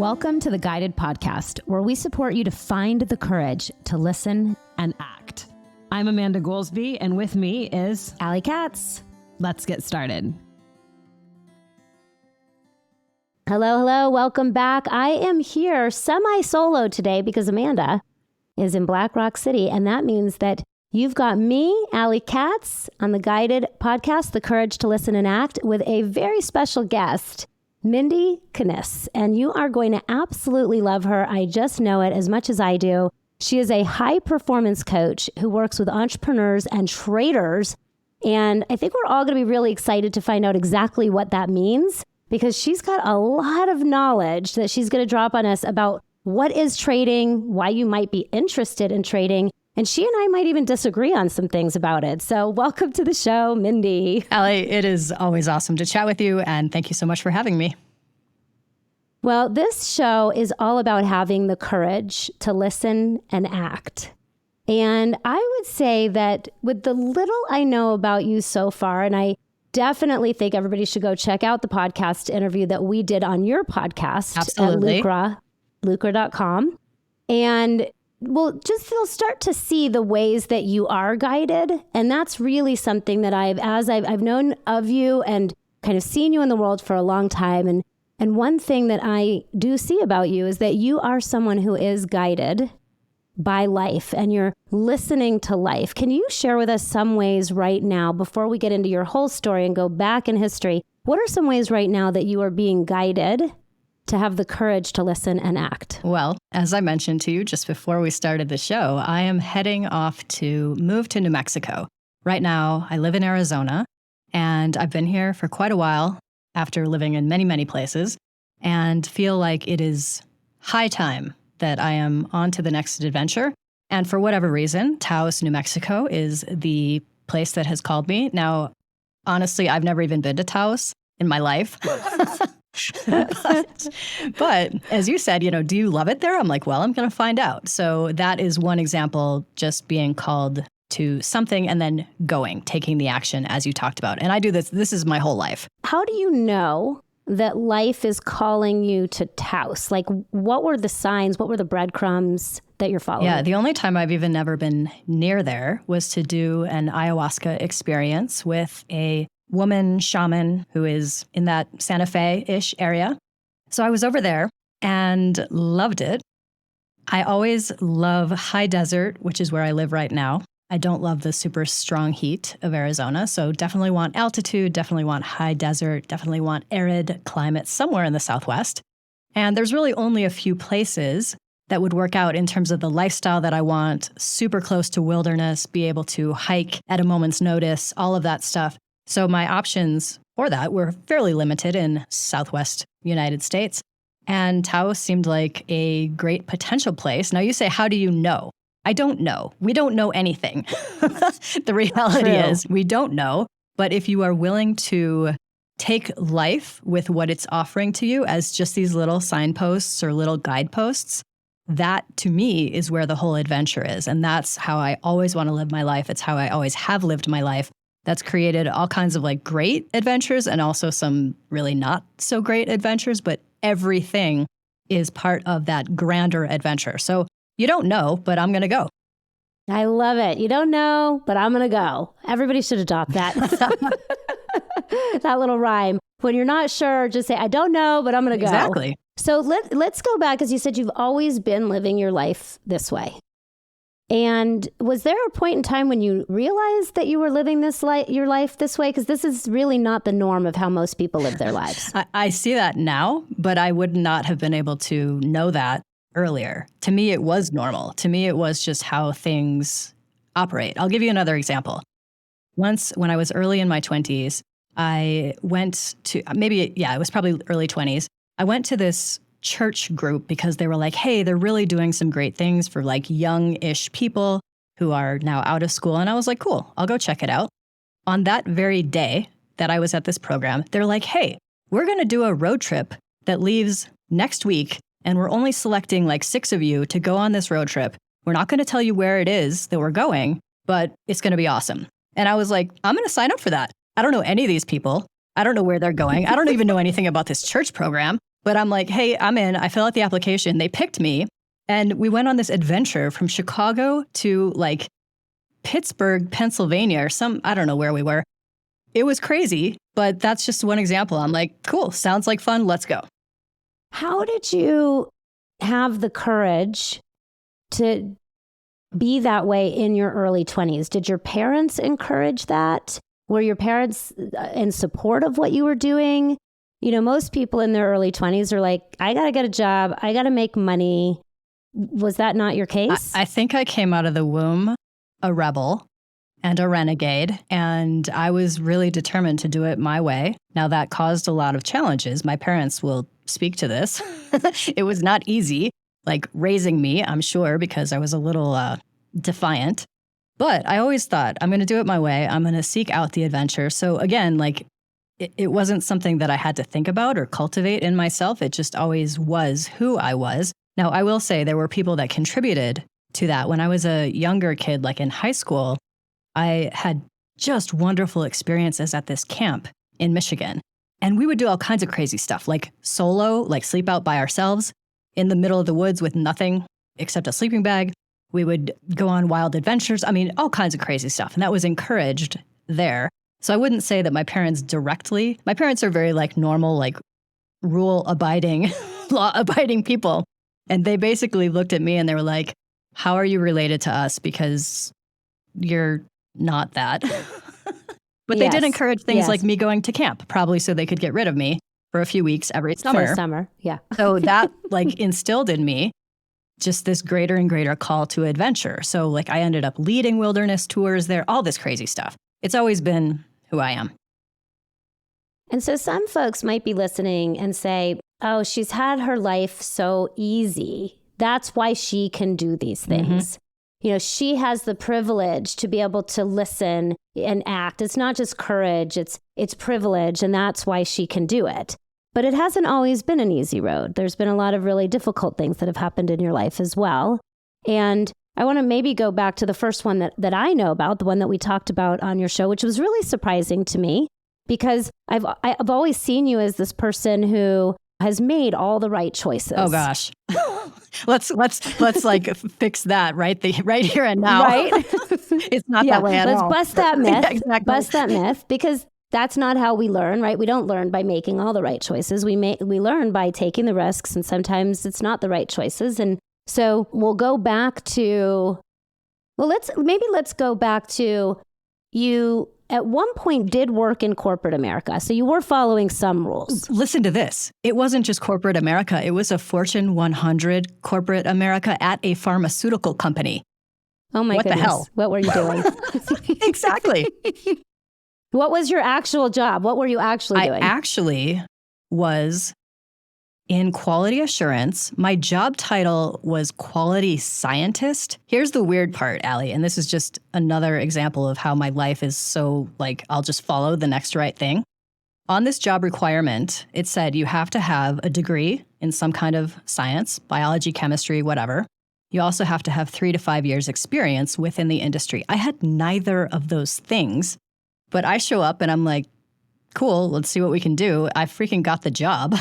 Welcome to the Guided Podcast, where we support you to find the courage to listen and act. I'm Amanda Goolsby, and with me is Allie Katz. Let's get started. Hello. Welcome back. I am here semi-solo today because Amanda is in Black Rock City, and that means that you've got me, Allie Katz, on the Guided Podcast, The Courage to Listen and Act, with a very special guest, Mindie Kniss, and you are going to absolutely love her. I just know it as much as I do. She is a high-performance coach who works with entrepreneurs and traders, and I think we're all going to be really excited to find out exactly what that means, because she's got a lot of knowledge that she's going to drop on us about what is trading, why you might be interested in trading, and she and I might even disagree on some things about it. So welcome to the show, Mindie. Allie, it is always awesome to chat with you, and thank you so much for having me. Well, this show is all about having the courage to listen and act. And I would say that with the little I know about you so far, and I definitely think everybody should go check out the podcast interview that we did on your podcast. Absolutely. At lucra.com. And they'll start to see the ways that you are guided. And that's really something that I've known of you and kind of seen you in the world for a long time. And one thing that I do see about you is that you are someone who is guided by life and you're listening to life. Can you share with us some ways right now, before we get into your whole story and go back in history, what are some ways right now that you are being guided to have the courage to listen and act? Well, as I mentioned to you just before we started the show, I am heading off to move to New Mexico. Right now, I live in Arizona, and I've been here for quite a while after living in many, many places, and feel like it is high time that I am on to the next adventure. And for whatever reason, Taos, New Mexico is the place that has called me. Now, honestly, I've never even been to Taos in my life. but as you said, do you love it there? I'm like, well, I'm going to find out. So that is one example, just being called to something and then taking the action as you talked about. And I do this. This is my whole life. How do you know that life is calling you to Taos? Like, what were the signs? What were the breadcrumbs that you're following? Yeah, the only time I've even never been near there was to do an ayahuasca experience with a woman shaman who is in that Santa Fe-ish area. So I was over there and loved it. I always love high desert, which is where I live right now. I don't love the super strong heat of Arizona, so definitely want altitude, definitely want high desert, definitely want arid climate somewhere in the Southwest. And there's really only a few places that would work out in terms of the lifestyle that I want, super close to wilderness, be able to hike at a moment's notice, all of that stuff. So my options for that were fairly limited in Southwest United States. And Taos seemed like a great potential place. Now you say, how do you know? I don't know. We don't know anything. The reality is we don't know. But if you are willing to take life with what it's offering to you as just these little signposts or little guideposts, that to me is where the whole adventure is. And that's how I always want to live my life. It's how I always have lived my life. That's created all kinds of like great adventures and also some really not so great adventures, but everything is part of that grander adventure. So you don't know, but I'm going to go. I love it. You don't know, but I'm going to go. Everybody should adopt that. That little rhyme. When you're not sure, just say, I don't know, but I'm going to go. Exactly. So let's go back, because you said you've always been living your life this way. And was there a point in time when you realized that you were living your life this way? Because this is really not the norm of how most people live their lives. I see that now, but I would not have been able to know that earlier. To me, it was normal. To me, it was just how things operate. I'll give you another example. Once when I was early in my 20s, I went to, it was probably early 20s. I went to this church group because they were like, hey, they're really doing some great things for like young-ish people who are now out of school. And I was like, cool, I'll go check it out. On that very day that I was at this program, they're like, hey, we're going to do a road trip that leaves next week. And we're only selecting like 6 of you to go on this road trip. We're not going to tell you where it is that we're going, but it's going to be awesome. And I was like, I'm going to sign up for that. I don't know any of these people. I don't know where they're going. I don't even know anything about this church program. But I'm like, hey, I'm in. I fill out the application. They picked me. And we went on this adventure from Chicago to like Pittsburgh, Pennsylvania, or I don't know where we were. It was crazy, but that's just one example. I'm like, cool, sounds like fun. Let's go. How did you have the courage to be that way in your early 20s? Did your parents encourage that? Were your parents in support of what you were doing? You know, most people in their early 20s are like, I got to get a job. I got to make money. Was that not your case? I think I came out of the womb a rebel and a renegade, and I was really determined to do it my way. Now, that caused a lot of challenges. My parents will speak to this. It was not easy, like raising me, I'm sure, because I was a little defiant. But I always thought, I'm going to do it my way. I'm going to seek out the adventure. So again, like it wasn't something that I had to think about or cultivate in myself. It just always was who I was. Now, I will say there were people that contributed to that. When I was a younger kid, like in high school, I had just wonderful experiences at this camp in Michigan. And we would do all kinds of crazy stuff, like solo, like sleep out by ourselves in the middle of the woods with nothing except a sleeping bag. We would go on wild adventures. I mean, all kinds of crazy stuff. And that was encouraged there. So I wouldn't say that my parents are very like normal, like rule-abiding, law-abiding people. And they basically looked at me and they were like, how are you related to us? Because you're not that. But they did encourage things like me going to camp, probably so they could get rid of me for a few weeks every summer. For the summer, yeah. So that like instilled in me just this greater and greater call to adventure. So like I ended up leading wilderness tours there, all this crazy stuff. It's always been who I am. And so some folks might be listening and say, oh, she's had her life so easy. That's why she can do these things. You know, she has the privilege to be able to listen and act. It's not just courage, it's privilege, and that's why she can do it. But it hasn't always been an easy road. There's been a lot of really difficult things that have happened in your life as well. And I want to maybe go back to the first one that I know about, the one that we talked about on your show, which was really surprising to me because I've always seen you as this person who has made all the right choices. Oh gosh. Let's like fix that right here and now. Right? It's not that way at all. Let's bust that myth. Yeah, exactly. Bust that myth because that's not how we learn, right? We don't learn by making all the right choices. We learn by taking the risks, and sometimes it's not the right choices. And so we'll go back to, let's go back to you at one point did work in corporate America. So you were following some rules. Listen to this. It wasn't just corporate America. It was a Fortune 100 corporate America at a pharmaceutical company. Oh my goodness. What the hell? What were you doing? Exactly. What was your actual job? What were you actually doing? I actually was in quality assurance. My job title was quality scientist. Here's the weird part, Allie, and this is just another example of how my life is so like, I'll just follow the next right thing. On this job requirement, it said you have to have a degree in some kind of science, biology, chemistry, whatever. You also have to have 3 to 5 years experience within the industry. I had neither of those things, but I show up and I'm like, cool, let's see what we can do. I freaking got the job.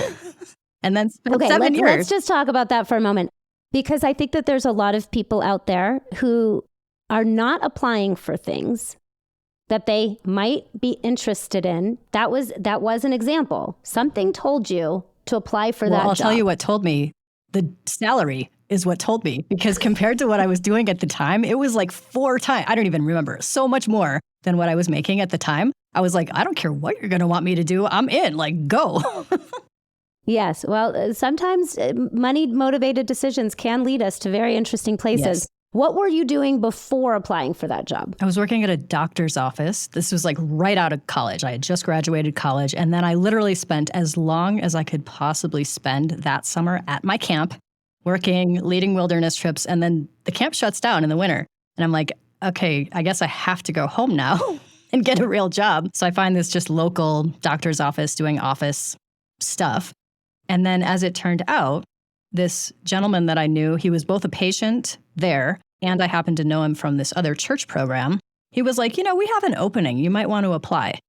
And then spent 7 years. Let's just talk about that for a moment, because I think that there's a lot of people out there who are not applying for things that they might be interested in. That was an example. Something told you to apply for that job. I'll tell you what told me. The salary is what told me, because compared to what I was doing at the time, it was like 4 times. I don't even remember. So much more than what I was making at the time. I was like, I don't care what you're going to want me to do. I'm in. Like, go. Yes. Well, sometimes money-motivated decisions can lead us to very interesting places. Yes. What were you doing before applying for that job? I was working at a doctor's office. This was like right out of college. I had just graduated college. And then I literally spent as long as I could possibly spend that summer at my camp, working, leading wilderness trips. And then the camp shuts down in the winter. And I'm like, okay, I guess I have to go home now and get a real job. So I find this just local doctor's office doing office stuff. And then as it turned out, this gentleman that I knew, he was both a patient there, and I happened to know him from this other church program. He was like, we have an opening. You might want to apply.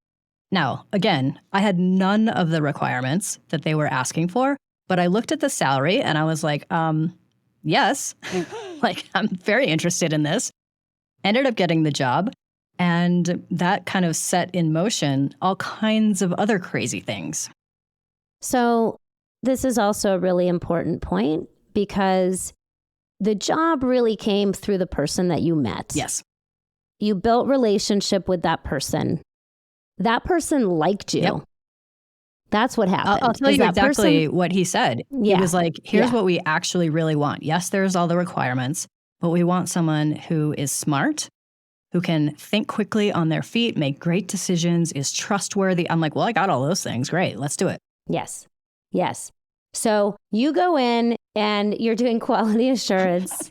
Now, again, I had none of the requirements that they were asking for, But I looked at the salary and I was like, yes, like I'm very interested in this. Ended up getting the job. And that kind of set in motion all kinds of other crazy things. So this is also a really important point because the job really came through the person that you met. Yes. You built relationship with that person. That person liked you. Yep. That's what happened. I'll tell you exactly what he said. Yeah. He was like, here's what we actually really want. Yes, there's all the requirements, but we want someone who is smart, who can think quickly on their feet, make great decisions, is trustworthy. I'm like, well, I got all those things. Great. Let's do it. Yes. Yes. So you go in and you're doing quality assurance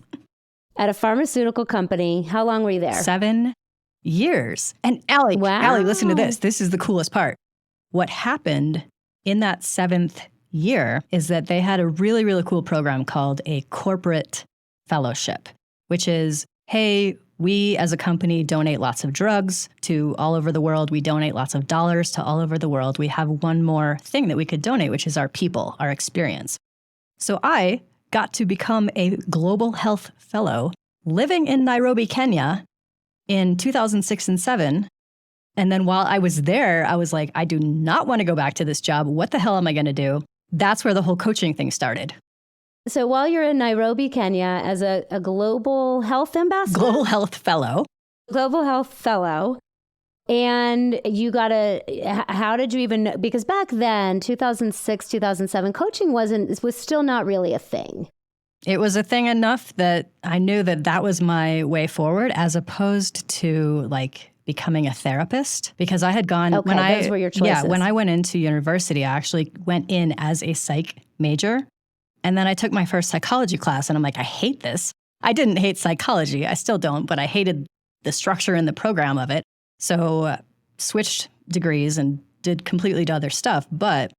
at a pharmaceutical company. How long were you there? 7 years. And Allie, listen to this. This is the coolest part. What happened in that 7th year is that they had a really, really cool program called a corporate fellowship, which is, hey, we as a company donate lots of drugs to all over the world. We donate lots of dollars to all over the world. We have one more thing that we could donate, which is our people, our experience. So I got to become a global health fellow living in Nairobi, Kenya in 2006 and 2007. And then while I was there, I was like, I do not want to go back to this job. What the hell am I going to do? That's where the whole coaching thing started. So while you're in Nairobi, Kenya, as a global health ambassador? Global health fellow. Global health fellow. And you got how did you even, because back then, 2006, 2007, coaching was still not really a thing. It was a thing enough that I knew that that was my way forward as opposed to like becoming a therapist, because I had gone, those were your choices. Yeah, when I went into university, I actually went in as a psych major. And then I took my first psychology class and I'm like, I hate this. I didn't hate psychology. I still don't, but I hated the structure and the program of it. So switched degrees and did completely other stuff. But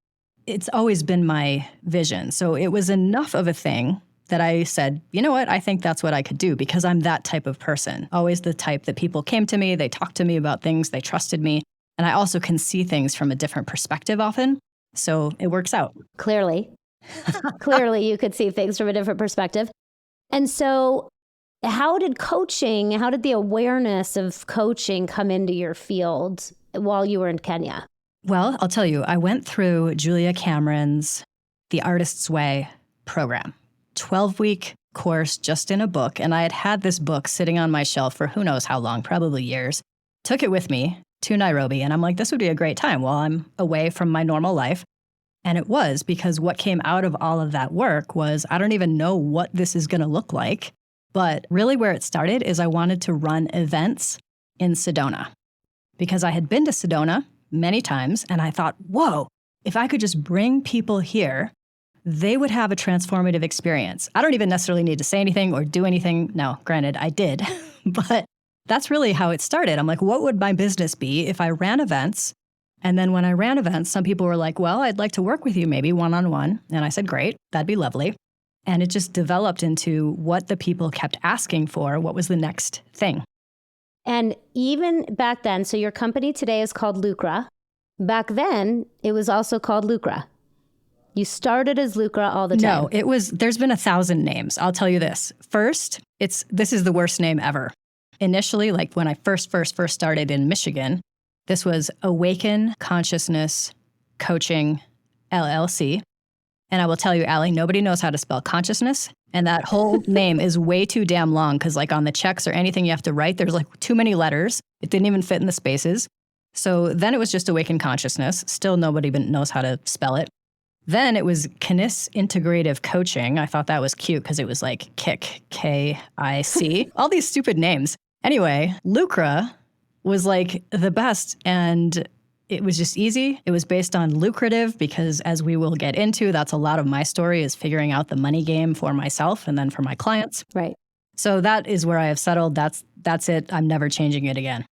it's always been my vision. So it was enough of a thing that I said, you know what? I think that's what I could do because I'm that type of person. Always the type that people came to me, they talked to me about things, they trusted me. And I also can see things from a different perspective often. So it works out. Clearly you could see things from a different perspective. And so how did the awareness of coaching come into your field while you were in Kenya? Well, I'll tell you, I went through Julia Cameron's The Artist's Way program, 12-week course just in a book. And I had this book sitting on my shelf for who knows how long, probably years. Took it with me to Nairobi. And I'm like, this would be a great time while I'm away from my normal life. And it was, because what came out of all of that work was, I don't even know what this is going to look like. But really where it started is I wanted to run events in Sedona, because I had been to Sedona many times and I thought, whoa, if I could just bring people here, they would have a transformative experience. I don't even necessarily need to say anything or do anything. Now, granted, I did, but that's really how it started. I'm like, what would my business be if I ran events? And then when I ran events, some people were like, well, I'd like to work with you maybe one-on-one. And I said, great, that'd be lovely. And it just developed into what the people kept asking for. What was the next thing? And even back then, so your company today is called Lucra. Back then, it was also called Lucra. You started as Lucra all the time. No, there's been 1,000 names. I'll tell you this. First, this is the worst name ever. Initially, like when I first started in Michigan, this was Awaken Consciousness Coaching, LLC. And I will tell you, Allie, nobody knows how to spell consciousness. And that whole name is way too damn long because like on the checks or anything you have to write, there's like too many letters. It didn't even fit in the spaces. So then it was just Awaken Consciousness. Still nobody knows how to spell it. Then it was Kniss Integrative Coaching. I thought that was cute because it was like KIC, K-I-C. All these stupid names. Anyway, Lucra was like the best, and it was just easy. It was based on lucrative because, as we will get into, that's a lot of my story, is figuring out the money game for myself and then for my clients. Right. So that is where I have settled. That's it. I'm never changing it again.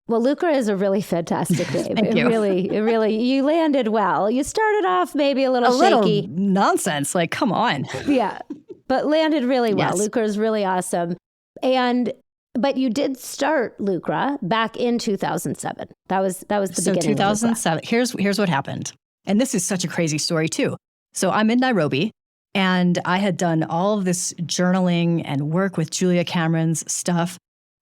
Well, Lucra is a really fantastic name. Thank you. It really, you landed well. You started off maybe a little shaky. Nonsense. Like, come on. Yeah, but landed really well. Yes. Lucra is really awesome. But you did start Lucra back in 2007. That was the beginning. So 2007. Here's what happened. And this is such a crazy story too. So I'm in Nairobi, and I had done all of this journaling and work with Julia Cameron's stuff.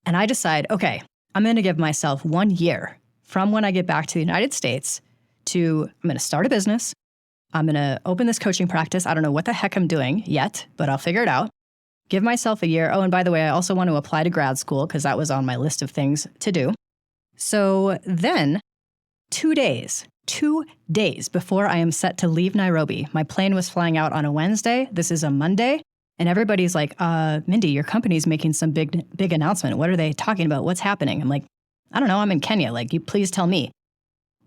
And I decide, okay, I'm going to give myself 1 year from when I get back to the United States to I'm going to start a business. I'm going to open this coaching practice. I don't know what the heck I'm doing yet, but I'll figure it out. Give myself a year. Oh, and by the way, I also want to apply to grad school because that was on my list of things to do. So then 2 days before I am set to leave Nairobi, my plane was flying out on a Wednesday. This is a Monday. And everybody's like, Mindie, your company's making some big announcement. What are they talking about? What's happening? I'm like, I don't know. I'm in Kenya. Like, you please tell me.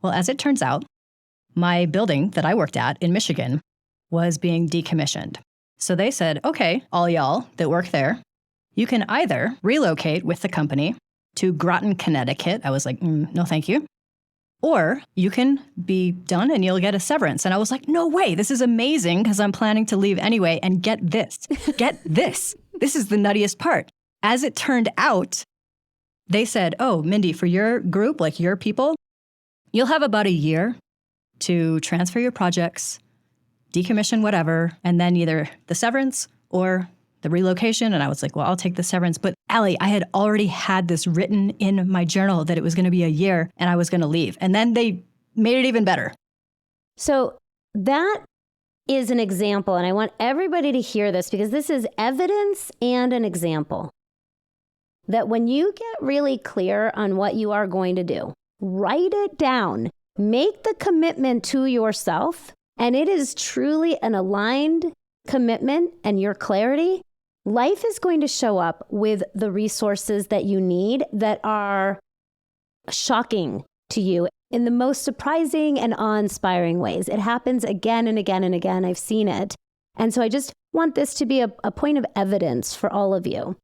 Well, as it turns out, my building that I worked at in Michigan was being decommissioned. So they said, okay, all y'all that work there, you can either relocate with the company to Groton, Connecticut. I was like, no, thank you. Or you can be done and you'll get a severance. And I was like, no way, this is amazing because I'm planning to leave anyway. And get this. This is the nuttiest part. As it turned out, they said, oh, Mindie, for your group, like your people, you'll have about a year to transfer your projects, decommission whatever, and then either the severance or the relocation. And I was like, well, I'll take the severance. But Allie, I had already had this written in my journal that it was going to be a year and I was going to leave. And then they made it even better. So that is an example. And I want everybody to hear this because this is evidence and an example that when you get really clear on what you are going to do, write it down, make the commitment to yourself, and it is truly an aligned commitment and your clarity, life is going to show up with the resources that you need that are shocking to you in the most surprising and awe-inspiring ways. It happens again and again and again. I've seen it. And so I just want this to be a point of evidence for all of you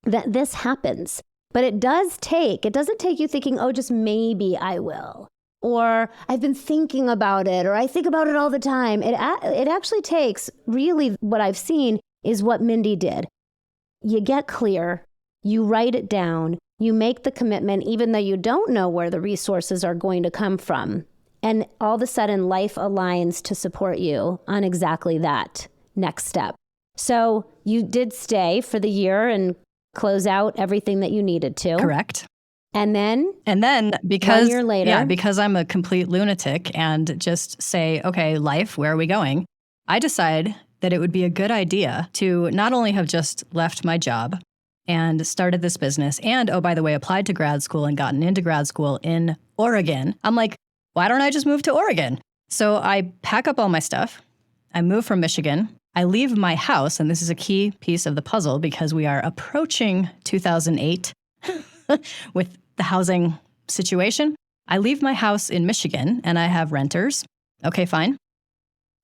that this happens. But it doesn't take you thinking, oh, just maybe I will. Or I've been thinking about it, or I think about it all the time. It actually takes, really what I've seen is what Mindie did. You get clear, you write it down, you make the commitment, even though you don't know where the resources are going to come from. And all of a sudden, life aligns to support you on exactly that next step. So you did stay for the year and close out everything that you needed to. Correct. And then because 1 year later, because I'm a complete lunatic and just say, okay, life, where are we going? I decide that it would be a good idea to not only have just left my job and started this business and, oh, by the way, applied to grad school and gotten into grad school in Oregon. I'm like, why don't I just move to Oregon? So I pack up all my stuff. I move from Michigan. I leave my house, and this is a key piece of the puzzle because we are approaching 2008 with the housing situation. I leave my house in Michigan and I have renters. Okay, fine.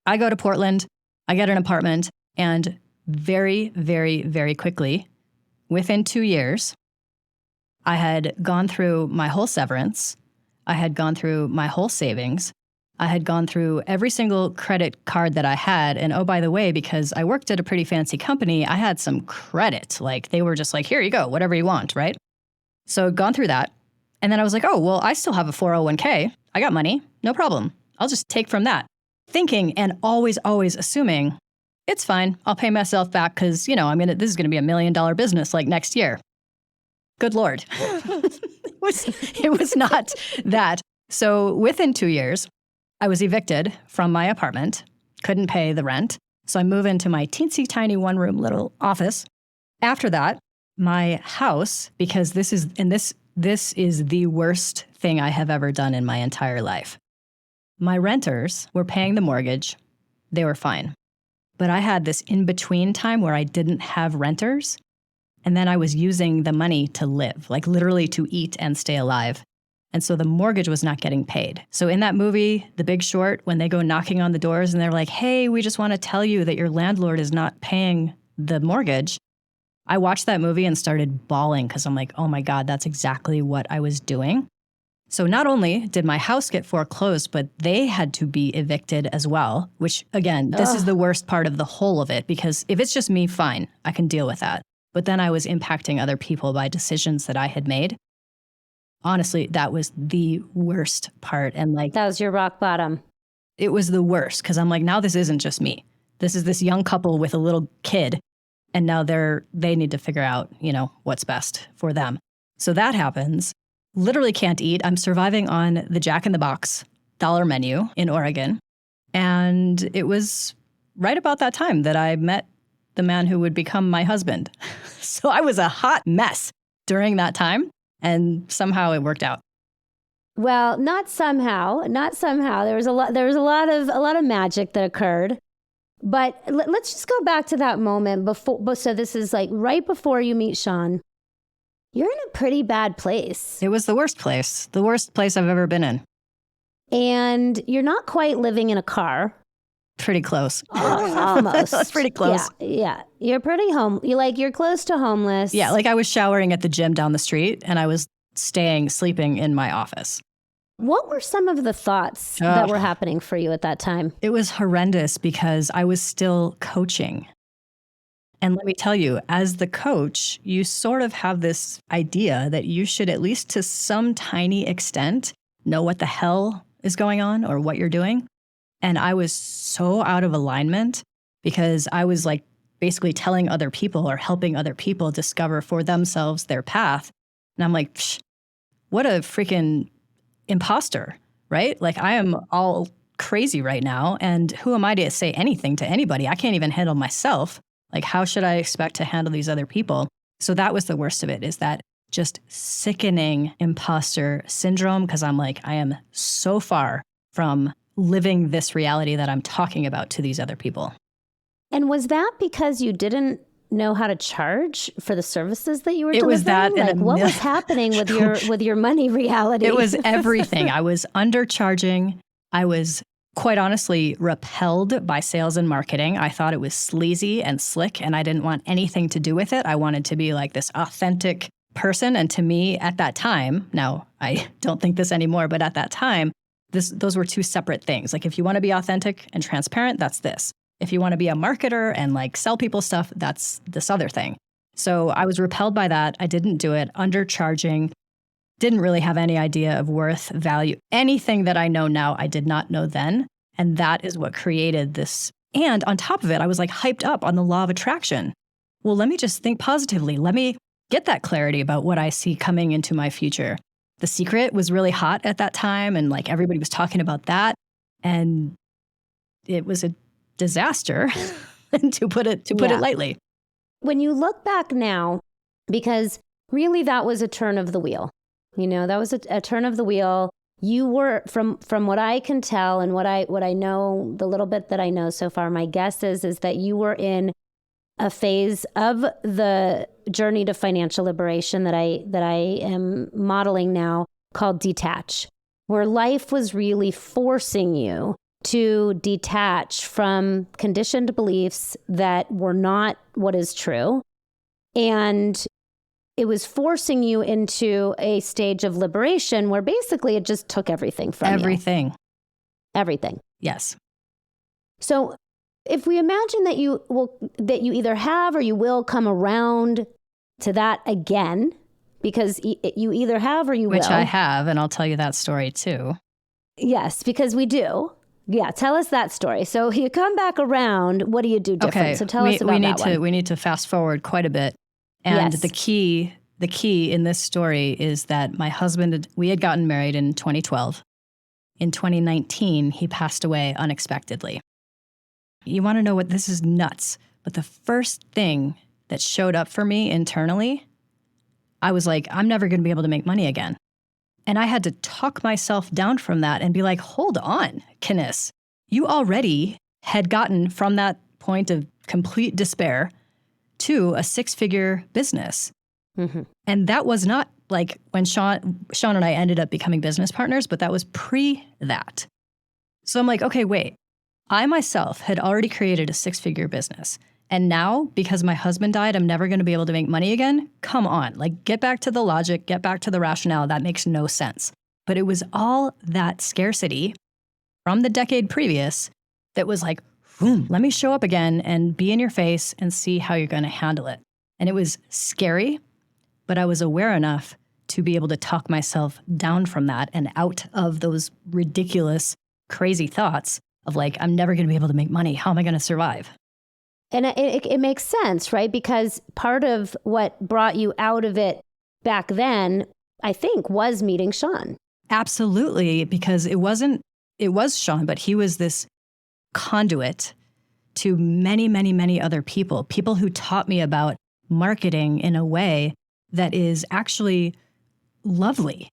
I go to Portland, I get an apartment, and very, very, very quickly, within 2 years, I had gone through my whole severance. I had gone through my whole savings. I had gone through every single credit card that I had. And oh, by the way, because I worked at a pretty fancy company, I had some credit. Like they were just like, here you go, whatever you want, right? So gone through that. And then I was like, oh, well, I still have a 401k. I got money, no problem. I'll just take from that. Thinking and always assuming it's fine. I'll pay myself back because, this is going to be $1 million business like next year. Good Lord. It was not that. So within 2 years, I was evicted from my apartment, couldn't pay the rent. So I move into my teensy tiny one-room little office. After that, my house, because this is the worst thing I have ever done in my entire life. My renters were paying the mortgage. They were fine. But I had this in-between time where I didn't have renters. And then I was using the money to live, like literally to eat and stay alive. And so the mortgage was not getting paid. So in that movie, The Big Short, when they go knocking on the doors and they're like, hey, we just want to tell you that your landlord is not paying the mortgage. I watched that movie and started bawling because I'm like, oh my God, that's exactly what I was doing. So not only did my house get foreclosed, but they had to be evicted as well, which again, this is the worst part of the whole of it, because if it's just me, fine, I can deal with that. But then I was impacting other people by decisions that I had made. Honestly, that was the worst part. And that was your rock bottom. it was the worst because I'm like, now this isn't just me. This is this young couple with a little kid. And now they need to figure out, what's best for them. So that happens. Literally can't eat. I'm surviving on the Jack in the Box dollar menu in Oregon. And it was right about that time that I met the man who would become my husband. So I was a hot mess during that time. And somehow it worked out. Well, not somehow. There was a lot of magic that occurred. But let's just go back to that moment before. So this is like right before you meet Sean. You're in a pretty bad place. It was the worst place I've ever been in. And you're not quite living in a car. Pretty close. Almost. That's pretty close. Yeah. You're pretty you're close to homeless. Yeah, like I was showering at the gym down the street and I was sleeping in my office. What were some of the thoughts that were happening for you at that time? It was horrendous because I was still coaching. And let me tell you, as the coach, you sort of have this idea that you should, at least to some tiny extent, know what the hell is going on or what you're doing. And I was so out of alignment because I was like basically telling other people or helping other people discover for themselves their path. And I'm like, what a freaking imposter, right? Like I am all crazy right now. And who am I to say anything to anybody? I can't even handle myself. Like, how should I expect to handle these other people? So that was the worst of it, is that just sickening imposter syndrome. Because I'm like, I am so far from living this reality that I'm talking about to these other people. And was that because you didn't know how to charge for the services that you were delivering? It was that. Like, what was happening with your money reality? It was everything. I was undercharging. I was quite honestly repelled by sales and marketing. I thought it was sleazy and slick, and I didn't want anything to do with it. I wanted to be like this authentic person. And to me, at that time, now I don't think this anymore, but at that time, those were two separate things. Like if you want to be authentic and transparent, that's this. If you want to be a marketer and like sell people stuff, that's this other thing. So I was repelled by that. I didn't do it. Undercharging. Didn't really have any idea of worth, value. Anything that I know now, I did not know then. And that is what created this. And on top of it, I was like hyped up on the law of attraction. Well, let me just think positively. Let me get that clarity about what I see coming into my future. The Secret was really hot at that time. And like everybody was talking about that. And it was a disaster, to put it lightly. When you look back now, because really that was a turn of the wheel. That was a turn of the wheel. You were, from what I can tell and what I know, the little bit that I know so far, my guess is that you were in a phase of the journey to financial liberation that I am modeling now, called detach, where life was really forcing you to detach from conditioned beliefs that were not what is true. And it was forcing you into a stage of liberation where basically it just took everything from you. Everything. Yes. So if we imagine that you either have or you will come around to that again, because you either have or you will. Which I have, and I'll tell you that story too. Yes, because we do. Yeah, tell us that story. So you come back around, what do you do different? Okay, so tell us about that one. We need to fast forward quite a bit. And yes. the key in this story is that my husband, we had gotten married in 2012. In 2019, he passed away unexpectedly. You want to know what, this is nuts. But the first thing that showed up for me internally, I was like, I'm never going to be able to make money again. And I had to talk myself down from that and be like, hold on, Kniss. You already had gotten from that point of complete despair to a 6-figure business. Mm-hmm. And that was not like when Sean and I ended up becoming business partners, but that was pre that. So I'm like, okay, wait. I myself had already created a 6-figure business. And now, because my husband died, I'm never going to be able to make money again? Come on, like get back to the logic, get back to the rationale. That makes no sense. But it was all that scarcity from the decade previous that was like, boom, let me show up again and be in your face and see how you're going to handle it. And it was scary, but I was aware enough to be able to talk myself down from that and out of those ridiculous, crazy thoughts of like, I'm never going to be able to make money. How am I going to survive? And it makes sense, right? Because part of what brought you out of it back then, I think, was meeting Sean. Absolutely, because it was Sean, but he was this conduit to many, many, many other people who taught me about marketing in a way that is actually lovely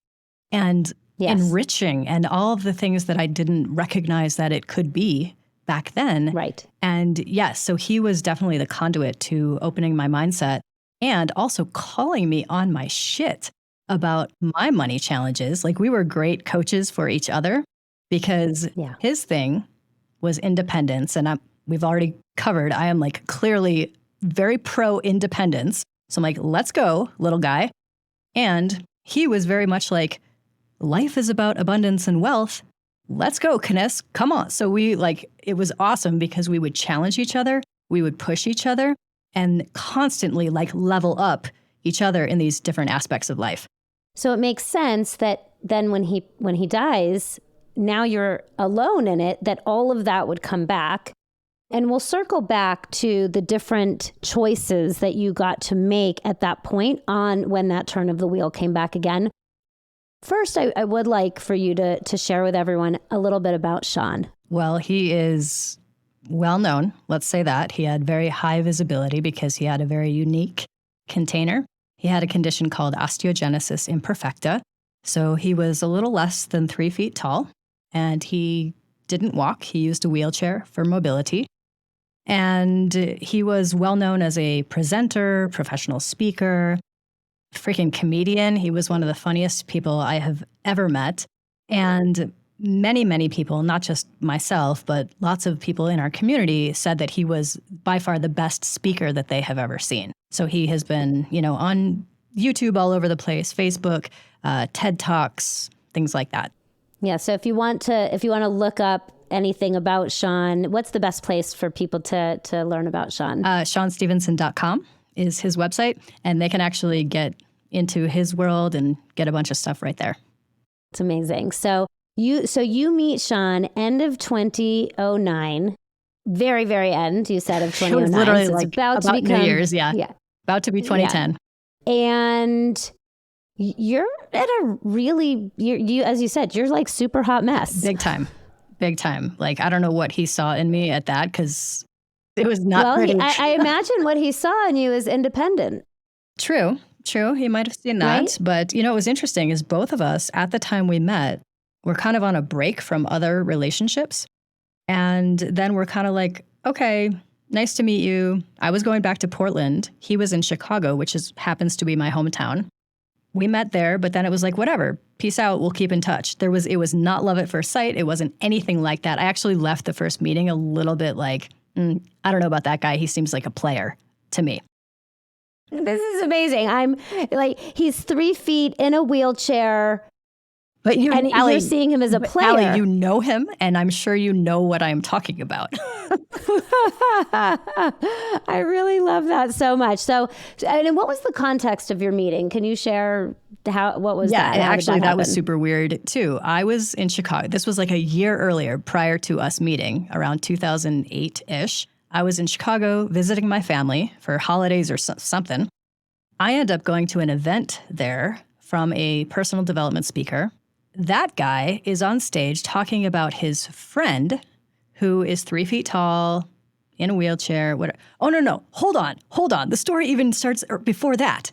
and enriching, and all of the things that I didn't recognize that it could be back then. Right. And yes, so he was definitely the conduit to opening my mindset and also calling me on my shit about my money challenges. Like, we were great coaches for each other because his thing was independence. And we've already covered, I am like clearly very pro independence. So I'm like, let's go, little guy. And he was very much like, life is about abundance and wealth. Let's go, Kniss, come on. So it was awesome because we would challenge each other, we would push each other, and constantly level up each other in these different aspects of life. So it makes sense that then when he dies, now you're alone in it, that all of that would come back. And we'll circle back to the different choices that you got to make at that point on when that turn of the wheel came back again. First, I would like for you to share with everyone a little bit about Sean. Well, he is well known. Let's say that. He had very high visibility because he had a very unique container. He had a condition called osteogenesis imperfecta. So he was a little less than 3 feet tall, and he didn't walk. He used a wheelchair for mobility. And he was well known as a presenter, professional speaker, freaking comedian. He was one of the funniest people I have ever met. And many, many people, not just myself, but lots of people in our community said that he was by far the best speaker that they have ever seen. So he has been, on YouTube all over the place, Facebook, TED Talks, things like that. Yeah. So if you want to look up anything about Sean, what's the best place for people to learn about Sean? SeanStephenson.com is his website, and they can actually get into his world and get a bunch of stuff right there. It's amazing. So you meet Sean end of 2009, very, very end, you said, of 2009. It was literally so about to become, New Year's, yeah. About to be 2010. Yeah. And you're at a really, you as you said, you're like super hot mess. Big time. Like, I don't know what he saw in me at that, because it was not pretty. I imagine what he saw in you is independent. True. He might have seen that. Right? But, what was interesting is both of us, at the time we met, were kind of on a break from other relationships. And then we're kind of like, okay, nice to meet you. I was going back to Portland. He was in Chicago, which happens to be my hometown. We met there, but then it was like, whatever, peace out, we'll keep in touch. It was not love at first sight. It wasn't anything like that. I actually left the first meeting a little bit like, I don't know about that guy. He seems like a player to me. This is amazing. I'm like, he's 3 feet in a wheelchair. But Allie, you're seeing him as a player. Allie, you know him, and I'm sure you know what I'm talking about. I really love that so much. So, and what was the context of your meeting? Can you share what was that? Yeah, actually, that was super weird too. I was in Chicago. This was like a year earlier, prior to us meeting, around 2008-ish. I was in Chicago visiting my family for holidays or something. I ended up going to an event there from a personal development speaker. That guy is on stage talking about his friend who is 3 feet tall, in a wheelchair. Oh, no. Hold on. The story even starts before that.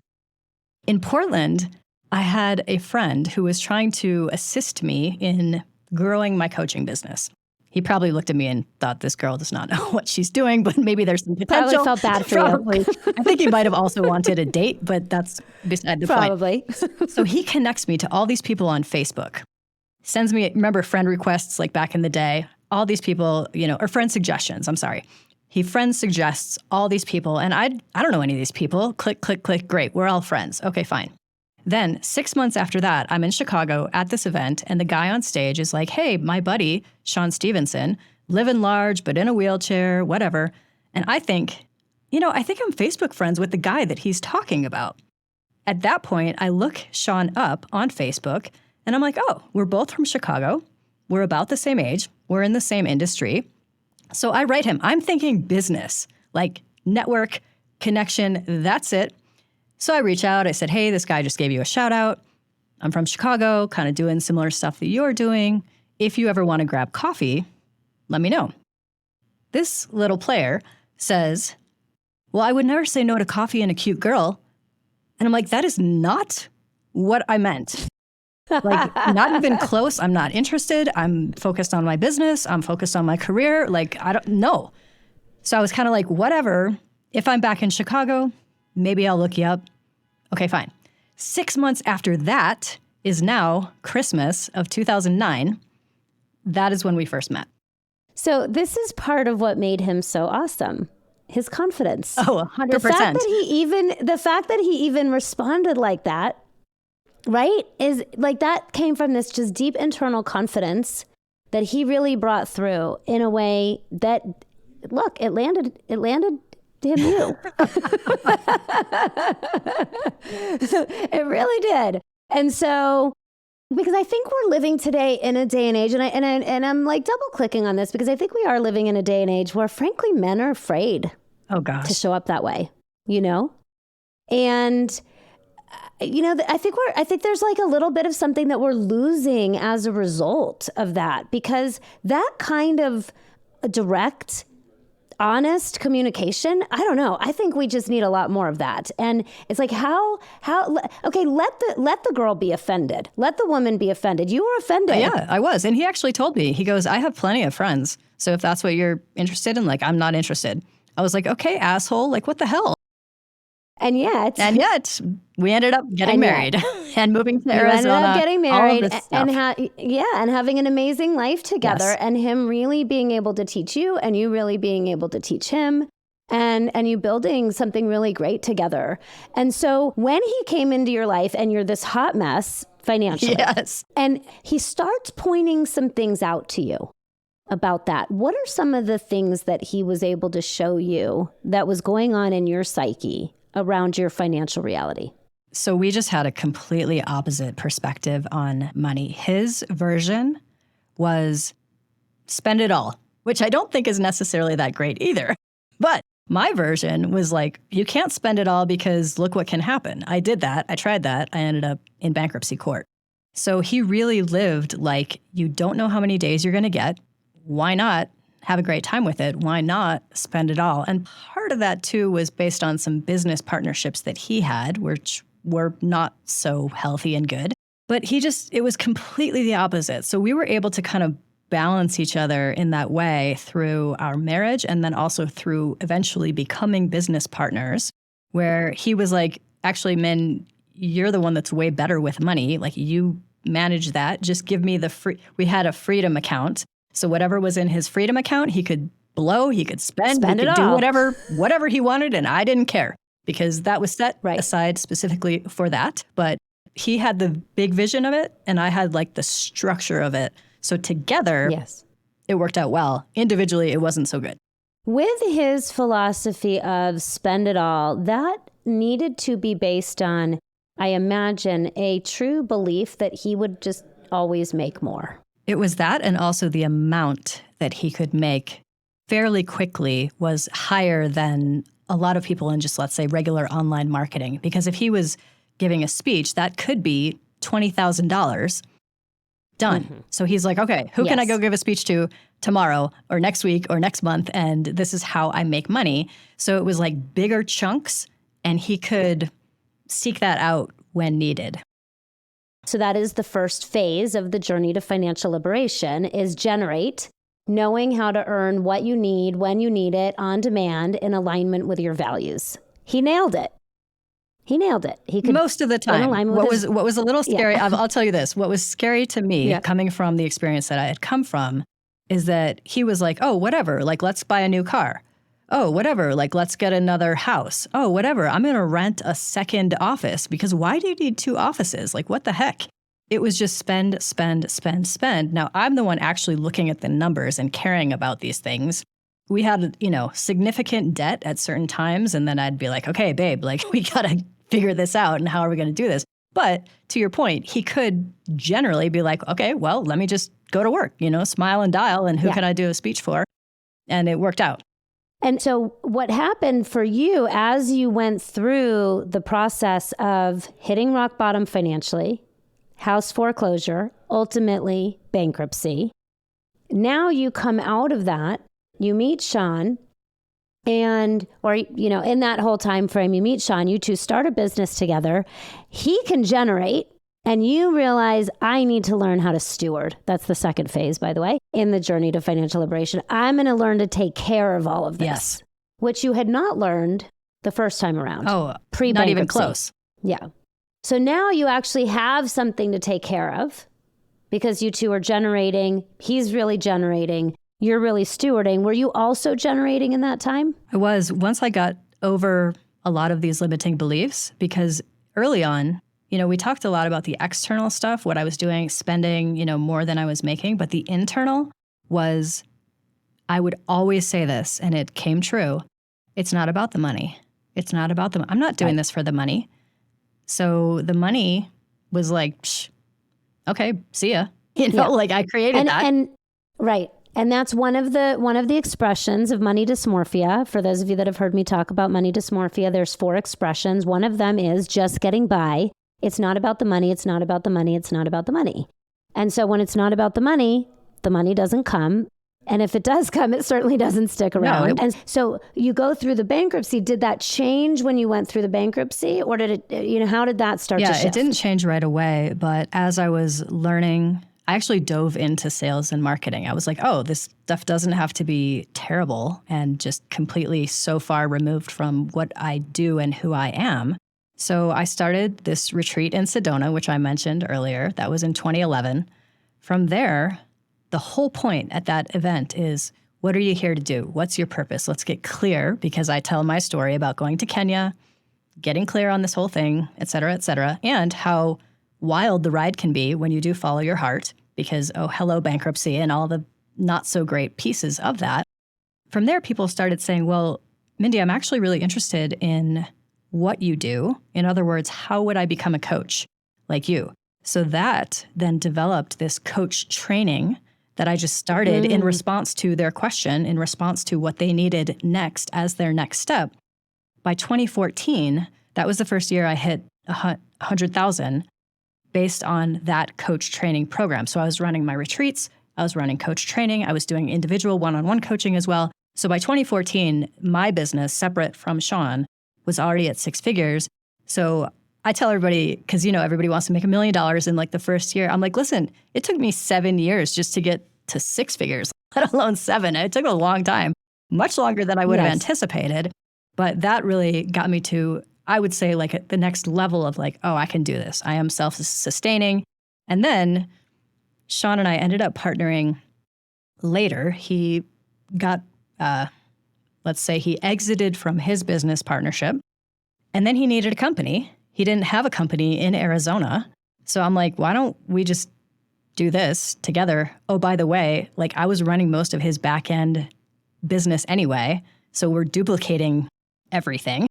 In Portland, I had a friend who was trying to assist me in growing my coaching business. He probably looked at me and thought, this girl does not know what she's doing, but maybe there's some potential. Probably felt bad for you. I think he might have also wanted a date, but that's beside the point. So he connects me to all these people on Facebook. Sends me, remember friend requests like back in the day? All these people, or friend suggestions, I'm sorry. He friend suggests all these people, and I don't know any of these people. Click, click, click, great, we're all friends. Okay, fine. Then 6 months after that, I'm in Chicago at this event, and the guy on stage is like, hey, my buddy, Sean Stephenson, living large, but in a wheelchair, whatever. And I think I'm Facebook friends with the guy that he's talking about. At that point, I look Sean up on Facebook, and I'm like, oh, we're both from Chicago. We're about the same age. We're in the same industry. So I write him. I'm thinking business, like network, connection, that's it. So I reach out. I said, hey, this guy just gave you a shout out. I'm from Chicago, kind of doing similar stuff that you're doing. If you ever want to grab coffee, let me know. This little player says, well, I would never say no to coffee and a cute girl. And I'm like, that is not what I meant. Like, not even close. I'm not interested. I'm focused on my business. I'm focused on my career. Like, I don't know. So I was kind of like, whatever. If I'm back in Chicago, maybe I'll look you up. Okay, fine. 6 months after that is now Christmas of 2009. That is when we first met. So this is part of what made him so awesome. His confidence. Oh, 100%. The fact that he even responded like that, right, is like that came from this just deep internal confidence that he really brought through in a way that, look, it landed him you. It really did. And so, because I think we're living today in a day and age, and I'm like double clicking on this because I think we are living in a day and age where frankly men are afraid to show up that way, you know? And you know, I think there's like a little bit of something that we're losing as a result of that, because that kind of direct, honest communication, I don't know. I think we just need a lot more of that. And it's like, okay, let the girl be offended. Let the woman be offended. You were offended. Yeah, I was. And he actually told me, he goes, I have plenty of friends. So if that's what you're interested in, like, I'm not interested. I was like, okay, asshole, like, what the hell? And yet, we ended up getting married and moving to Arizona. Ended up getting married and having an amazing life together. Yes. And him really being able to teach you, and you really being able to teach him, and you building something really great together. And so when he came into your life, and you're this hot mess financially, yes, and he starts pointing some things out to you about that. What are some of the things that he was able to show you that was going on in your psyche around your financial reality? So we just had a completely opposite perspective on money. His version was spend it all, which I don't think is necessarily that great either. But my version was like, you can't spend it all because look what can happen. I did that. I tried that. I ended up in bankruptcy court. So he really lived like, you don't know how many days you're going to get. Why not have a great time with it? Why not spend it all? And part of that, too, was based on some business partnerships that he had, which were not so healthy and good. But it was completely the opposite. So we were able to kind of balance each other in that way through our marriage, and then also through eventually becoming business partners, where he was like, actually, Min, you're the one that's way better with money. Like, you manage that. Just give me we had a freedom account. So whatever was in his freedom account, he could blow, he could spend he could do whatever he wanted, and I didn't care because that was set aside specifically for that. But he had the big vision of it, and I had like the structure of it. So together, it worked out well. Individually, it wasn't so good. With his philosophy of spend it all, that needed to be based on, I imagine, a true belief that he would just always make more. It was that, and also the amount that he could make fairly quickly was higher than a lot of people in just, let's say, regular online marketing. Because if he was giving a speech, that could be $20,000 done. Mm-hmm. So he's like, okay, who can I go give a speech to tomorrow or next week or next month? And this is how I make money. So it was like bigger chunks, and he could seek that out when needed. So that is the first phase of the journey to financial liberation, is generate, knowing how to earn what you need, when you need it, on demand, in alignment with your values. He nailed it. He could, most of the time. What was a little scary, I'll tell you this, what was scary to me coming from the experience that I had come from is that he was like, oh, whatever, like, let's buy a new car. Oh, whatever, like, let's get another house. Oh, whatever, I'm going to rent a second office, because why do you need two offices? Like, what the heck? It was just spend, spend, spend, spend. Now, I'm the one actually looking at the numbers and caring about these things. We had, significant debt at certain times, and then I'd be like, okay, babe, like, we got to figure this out, and how are we going to do this? But to your point, he could generally be like, okay, well, let me just go to work, smile and dial, and who can I do a speech for? And it worked out. And so what happened for you as you went through the process of hitting rock bottom financially, house foreclosure, ultimately bankruptcy, now you come out of that, you meet Sean, in that whole time frame, you meet Sean, you two start a business together. He can generate, and you realize, I need to learn how to steward. That's the second phase, by the way, in the journey to financial liberation. I'm going to learn to take care of all of this, which you had not learned the first time around. Oh, not even close. Yeah. So now you actually have something to take care of because you two are generating. He's really generating. You're really stewarding. Were you also generating in that time? I was. Once I got over a lot of these limiting beliefs, because early on, we talked a lot about the external stuff, what I was doing, spending, more than I was making. But the internal was, I would always say this, and it came true. It's not about the money. It's not about the, I'm not doing this for the money. So the money was like, okay, see ya. I created that. Right. And that's one of the expressions of money dysmorphia. For those of you that have heard me talk about money dysmorphia, there's 4 expressions. One of them is just getting by. It's not about the money. It's not about the money. It's not about the money. And so when it's not about the money doesn't come. And if it does come, it certainly doesn't stick around. And so you go through the bankruptcy. Did that change when you went through the bankruptcy, or did it, how did that start to shift? Yeah, it didn't change right away. But as I was learning, I actually dove into sales and marketing. I was like, oh, this stuff doesn't have to be terrible and just completely so far removed from what I do and who I am. So I started this retreat in Sedona, which I mentioned earlier. That was in 2011. From there, the whole point at that event is, what are you here to do? What's your purpose? Let's get clear, because I tell my story about going to Kenya, getting clear on this whole thing, et cetera, and how wild the ride can be when you do follow your heart, because, oh, hello, bankruptcy and all the not so great pieces of that. From there, people started saying, well, Mindie, I'm actually really interested in what you do. In other words, how would I become a coach like you? So that then developed this coach training that I just started in response to their question, in response to what they needed next as their next step. By 2014, that was the first year I hit 100,000 based on that coach training program. So I was running my retreats, I was running coach training, I was doing individual one-on-one coaching as well. So by 2014, my business, separate from Sean, was already at 6 figures. So I tell everybody, because everybody wants to make $1 million in the first year. I'm like, listen, it took me 7 years just to get to 6 figures, let alone 7. It took a long time, much longer than I would have anticipated. But that really got me to, I would say, at the next level of oh, I can do this. I am self-sustaining. And then Sean and I ended up partnering later. He got, let's say he exited from his business partnership, and then he needed a company. He didn't have a company in Arizona. So I'm like, why don't we just do this together? Oh, by the way, I was running most of his back end business anyway. So we're duplicating everything.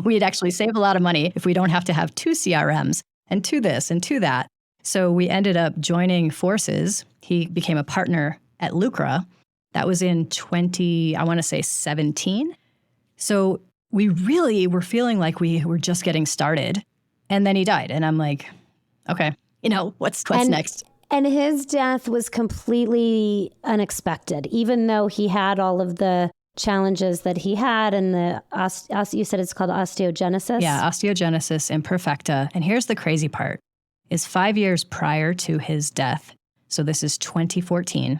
We'd actually save a lot of money if we don't have to have 2 CRMs and 2 this and 2 that. So we ended up joining forces. He became a partner at Lucra. That was in 17. So we really were feeling like we were just getting started. And then he died. And I'm like, okay, what's next? And his death was completely unexpected, even though he had all of the challenges that he had and you said it's called osteogenesis? Yeah, osteogenesis imperfecta. And here's the crazy part, is 5 years prior to his death, so this is 2014,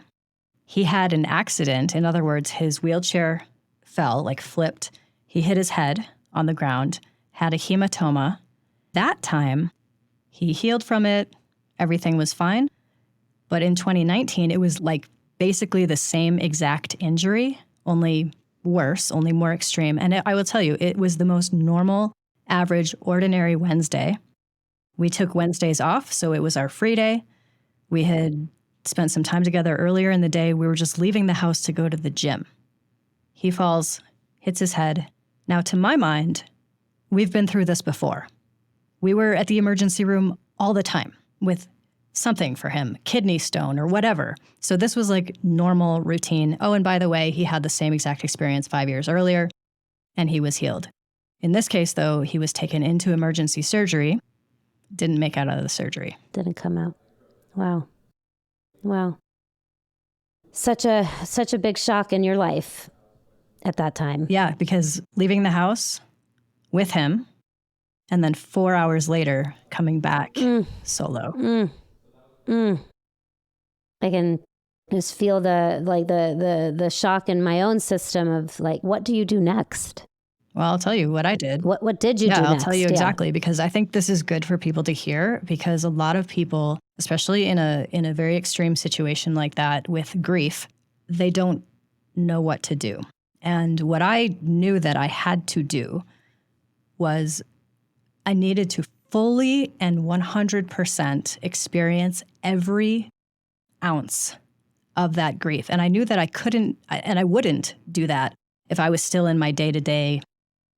he had an accident. In other words, his wheelchair fell, flipped. He hit his head on the ground, had a hematoma. That time, he healed from it. Everything was fine. But in 2019, it was basically the same exact injury, only worse, only more extreme. And I will tell you, it was the most normal, average, ordinary Wednesday. We took Wednesdays off, so it was our free day. We had spent some time together earlier in the day. We were just leaving the house to go to the gym. He falls, hits his head. Now, to my mind, we've been through this before. We were at the emergency room all the time with something for him, kidney stone or whatever. So this was like normal routine. Oh, and by the way, he had the same exact experience 5 years earlier and he was healed. In this case, though, he was taken into emergency surgery, didn't make out of the surgery. Didn't come out. Wow. Wow. Such a big shock in your life at that time. Yeah, because leaving the house with him and then 4 hours later coming back solo. I can just feel the shock in my own system of like, what do you do next? Well, I'll tell you what I did. What did you do next? I'll tell you exactly, because I think this is good for people to hear, because a lot of people, especially in a very extreme situation like that with grief, they don't know what to do. And what I knew that I had to do was I needed to fully and 100% experience every ounce of that grief. And I knew that I couldn't, and I wouldn't do that if I was still in my day-to-day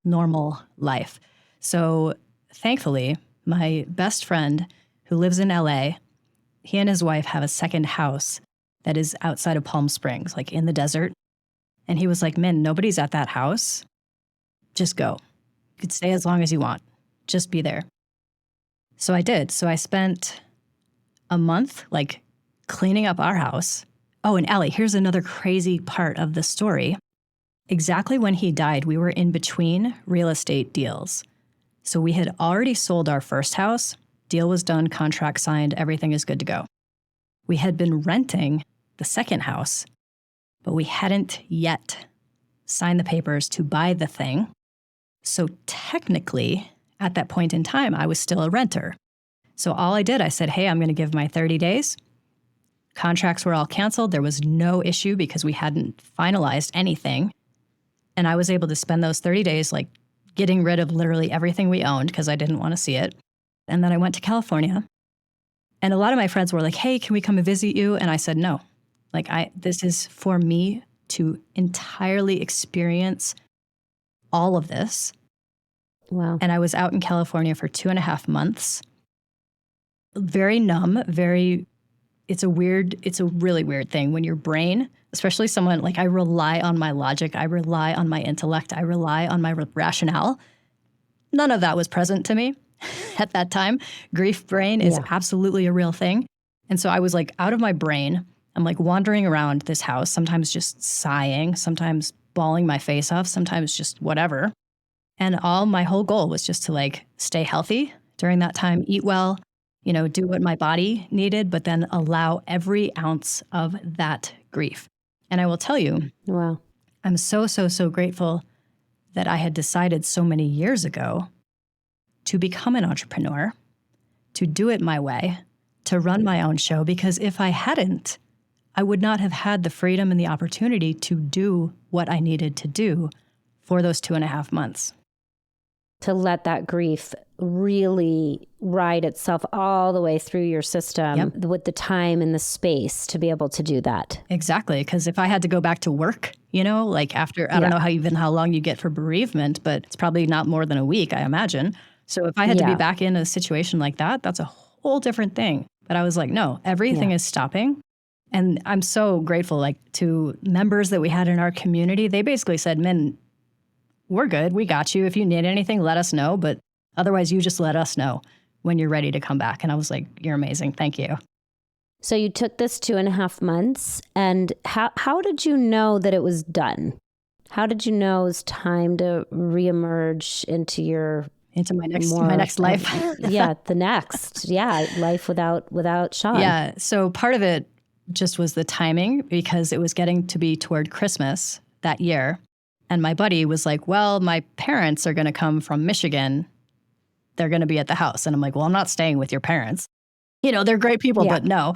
normal life. So thankfully, my best friend who lives in LA, he and his wife have a second house that is outside of Palm Springs, like in the desert. And he was like, "Min, nobody's at that house. Just go. You could stay as long as you want. Just be there." So I did. So I spent a month like cleaning up our house. Oh, and Allie, here's another crazy part of the story. Exactly when he died, we were in between real estate deals. So we had already sold our first house. Deal was done, contract signed, everything is good to go. We had been renting the second house, but we hadn't yet signed the papers to buy the thing. So technically, at that point in time, I was still a renter. So all I did, I said, "Hey, I'm going to give my 30 days. Contracts were all canceled. There was no issue because we hadn't finalized anything. And I was able to spend those 30 days like getting rid of literally everything we owned because I didn't want to see it. And then I went to California. And a lot of my friends were like, "Hey, can we come and visit you?" And I said, no. Like, this is for me to entirely experience all of this. Wow. And I was out in California for 2.5 months. Very numb, it's a really weird thing when your brain, especially someone like I rely on my logic, I rely on my intellect, I rely on my rationale. None of that was present to me at that time. Grief brain is absolutely a real thing. And so I was like out of my brain. I'm like wandering around this house, sometimes just sighing, sometimes bawling my face off, sometimes just whatever. And my whole goal was just to like stay healthy during that time, eat well, do what my body needed, but then allow every ounce of that grief. And I will tell you, wow, I'm so, so, so grateful that I had decided so many years ago to become an entrepreneur, to do it my way, to run my own show, because if I hadn't, I would not have had the freedom and the opportunity to do what I needed to do for those 2.5 months. To let that grief really ride itself all the way through your system with the time and the space to be able to do that. Exactly. Because if I had to go back to work, like after, I don't know how long you get for bereavement, but it's probably not more than a week, I imagine. So if I had to be back in a situation like that, that's a whole different thing. But I was like, no, everything is stopping. And I'm so grateful, to members that we had in our community. They basically said, "Min, we're good. We got you. If you need anything, let us know. But otherwise, you just let us know when you're ready to come back." And I was like, "You're amazing. Thank you." So you took this 2.5 months. And how did you know that it was done? How did you know it was time to reemerge into my next life? The next. Life without Sean. Yeah. So part of it just was the timing, because it was getting to be toward Christmas that year. And my buddy was like, "Well, my parents are going to come from Michigan. They're going to be at the house." And I'm like, "Well, I'm not staying with your parents. They're great people, but no."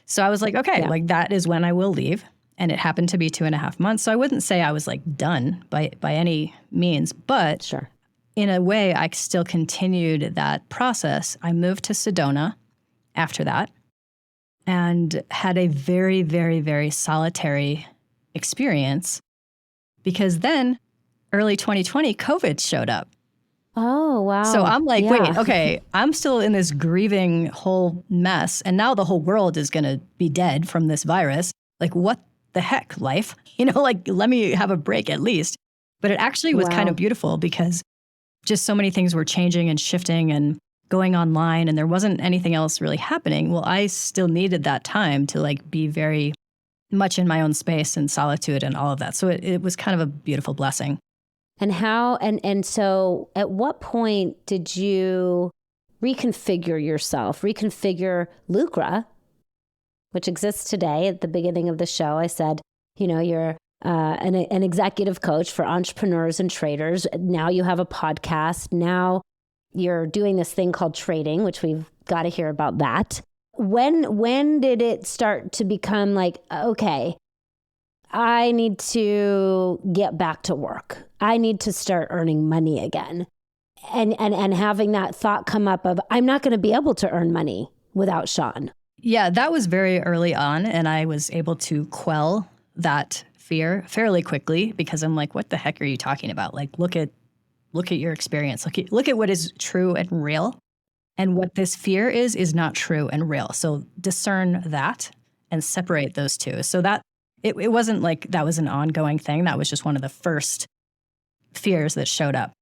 So I was like, okay, that is when I will leave. And it happened to be 2.5 months. So I wouldn't say I was done by any means, but sure, in a way, I still continued that process. I moved to Sedona after that and had a very, very, very solitary experience, because then early 2020, COVID showed up. Oh, wow. So I'm like, Yeah. wait, okay, I'm still in this grieving whole mess. And now the whole world is going to be dead from this virus. Like, what the heck, life? Like, let me have a break at least. But it actually was kind of beautiful because just so many things were changing and shifting and going online, and there wasn't anything else really happening. Well, I still needed that time to like be very much in my own space and solitude and all of that. So it was kind of a beautiful blessing. And how, and so at what point did you reconfigure yourself, reconfigure Lucra, which exists today? At the beginning of the show, I said, you're an executive coach for entrepreneurs and traders. Now you have a podcast. Now you're doing this thing called trading, which we've got to hear about that. When did it start to become like, okay, I need to get back to work. I need to start earning money again. And having that thought come up of, I'm not going to be able to earn money without Sean. Yeah, that was very early on. And I was able to quell that fear fairly quickly because I'm like, what the heck are you talking about? Like, look at your experience. Look at what is true and real. And what this fear is not true and real. So discern that and separate those two. So that it wasn't like that was an ongoing thing. That was just one of the first fears that showed up.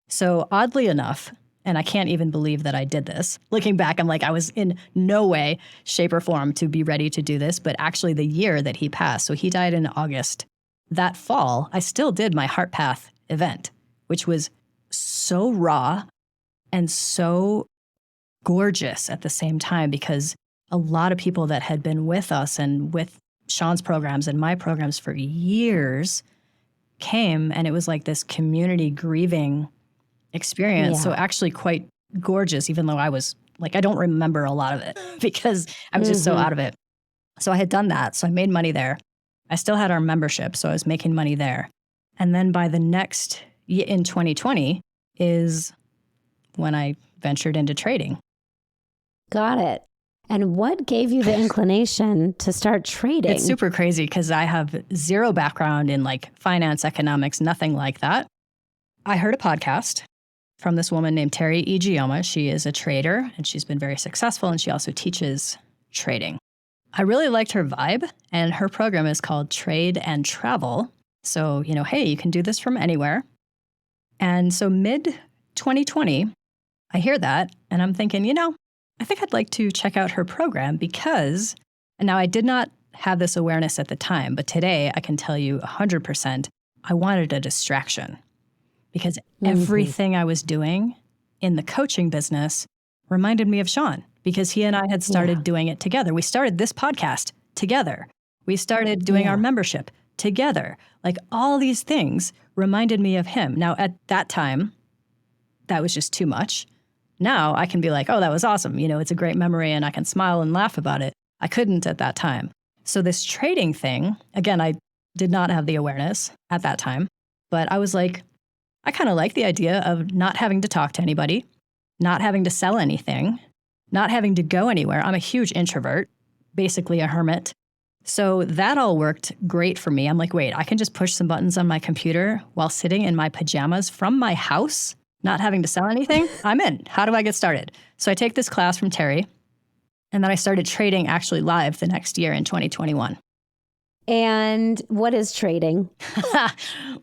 So oddly enough, and I can't even believe that I did this. Looking back, I'm like, I was in no way, shape, or form to be ready to do this. But actually the year that he passed, so he died in August, that fall, I still did my Heart Path event, which was so raw and so gorgeous at the same time because a lot of people that had been with us and with Sean's programs and my programs for years came, and it was like this community grieving experience. So actually quite gorgeous, even though I was like, I don't remember a lot of it because I was just so out of it. So I had done that. So I made money there. I still had our membership. So I was making money there. And then by the next in 2020 is when I ventured into trading. Got it. And what gave you the inclination to start trading? It's super crazy because I have zero background in like finance, economics, nothing like that. I heard a podcast from this woman named Terry Igioma. She is a trader and she's been very successful and she also teaches trading. I really liked her vibe and her program is called Trade and Travel. So, hey, you can do this from anywhere. And so mid 2020, I hear that and I'm thinking, I think I'd like to check out her program because, and now I did not have this awareness at the time, but today I can tell you 100%, I wanted a distraction because everything I was doing in the coaching business reminded me of Sean because he and I had started doing it together. We started this podcast together. We started doing our membership together. Like all these things reminded me of him. Now at that time, that was just too much. Now I can be like, oh, that was awesome. It's a great memory and I can smile and laugh about it. I couldn't at that time. So this trading thing, again, I did not have the awareness at that time, but I was like, I kind of like the idea of not having to talk to anybody, not having to sell anything, not having to go anywhere. I'm a huge introvert, basically a hermit. So that all worked great for me. I'm like, wait, I can just push some buttons on my computer while sitting in my pajamas from my house, not having to sell anything. I'm in. How do I get started? So I take this class from Terry, and then I started trading actually live the next year in 2021. And what is trading?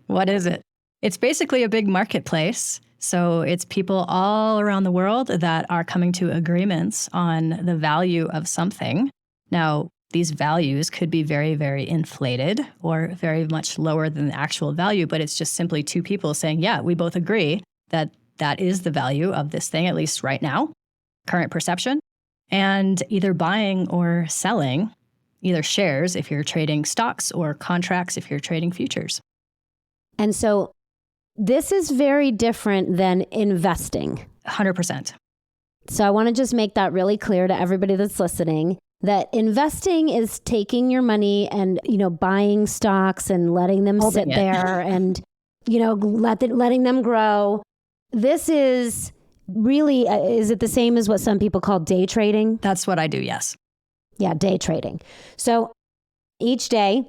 What is it? It's basically a big marketplace. So it's people all around the world that are coming to agreements on the value of something. Now, these values could be very, very inflated or very much lower than the actual value, but it's just simply two people saying, yeah, we both agree that that is the value of this thing, at least right now, current perception, and either buying or selling either shares if you're trading stocks or contracts if you're trading futures. And so this is very different than investing. 100%. So I want to just make that really clear to everybody that's listening, that investing is taking your money and, buying stocks and letting them sit there and, letting them grow. This is really, is it the same as what some people call day trading? That's what I do, yes. Yeah, day trading. So each day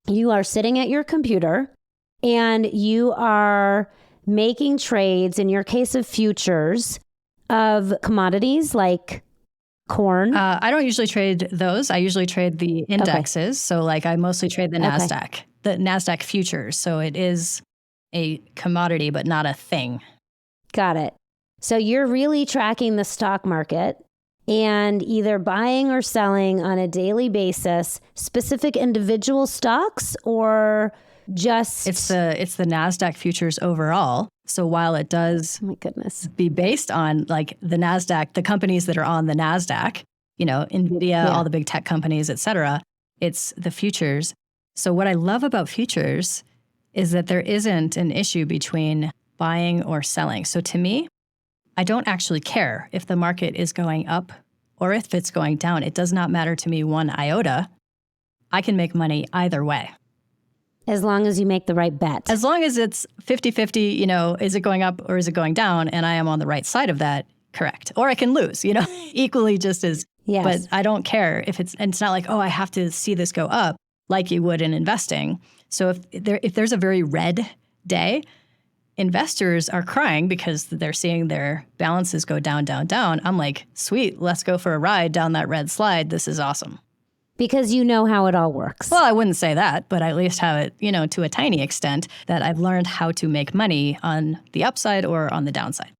you are sitting at your computer and you are making trades, in your case of futures, of commodities like corn? I don't usually trade those. I usually trade the indexes. Okay. So like I mostly trade the NASDAQ, the NASDAQ futures. So it is a commodity, but not a thing. Got it. So you're really tracking the stock market and either buying or selling on a daily basis specific individual stocks, or just... It's the NASDAQ futures overall. So while it does oh my goodness. be based on like the NASDAQ, the companies that are on the NASDAQ, NVIDIA, all the big tech companies, et cetera, it's the futures. So what I love about futures is that there isn't an issue between buying or selling. So to me, I don't actually care if the market is going up or if it's going down. It does not matter to me one iota. I can make money either way. As long as you make the right bet. As long as it's 50-50, is it going up or is it going down? And I am on the right side of that, correct. Or I can lose, equally just as, yes. But I don't care if it's not like, I have to see this go up like you would in investing. So if there's a very red day, investors are crying because they're seeing their balances go down, down, down. I'm like, sweet, let's go for a ride down that red slide. This is awesome. Because you know how it all works. Well, I wouldn't say that, but I at least have it, to a tiny extent, that I've learned how to make money on the upside or on the downside.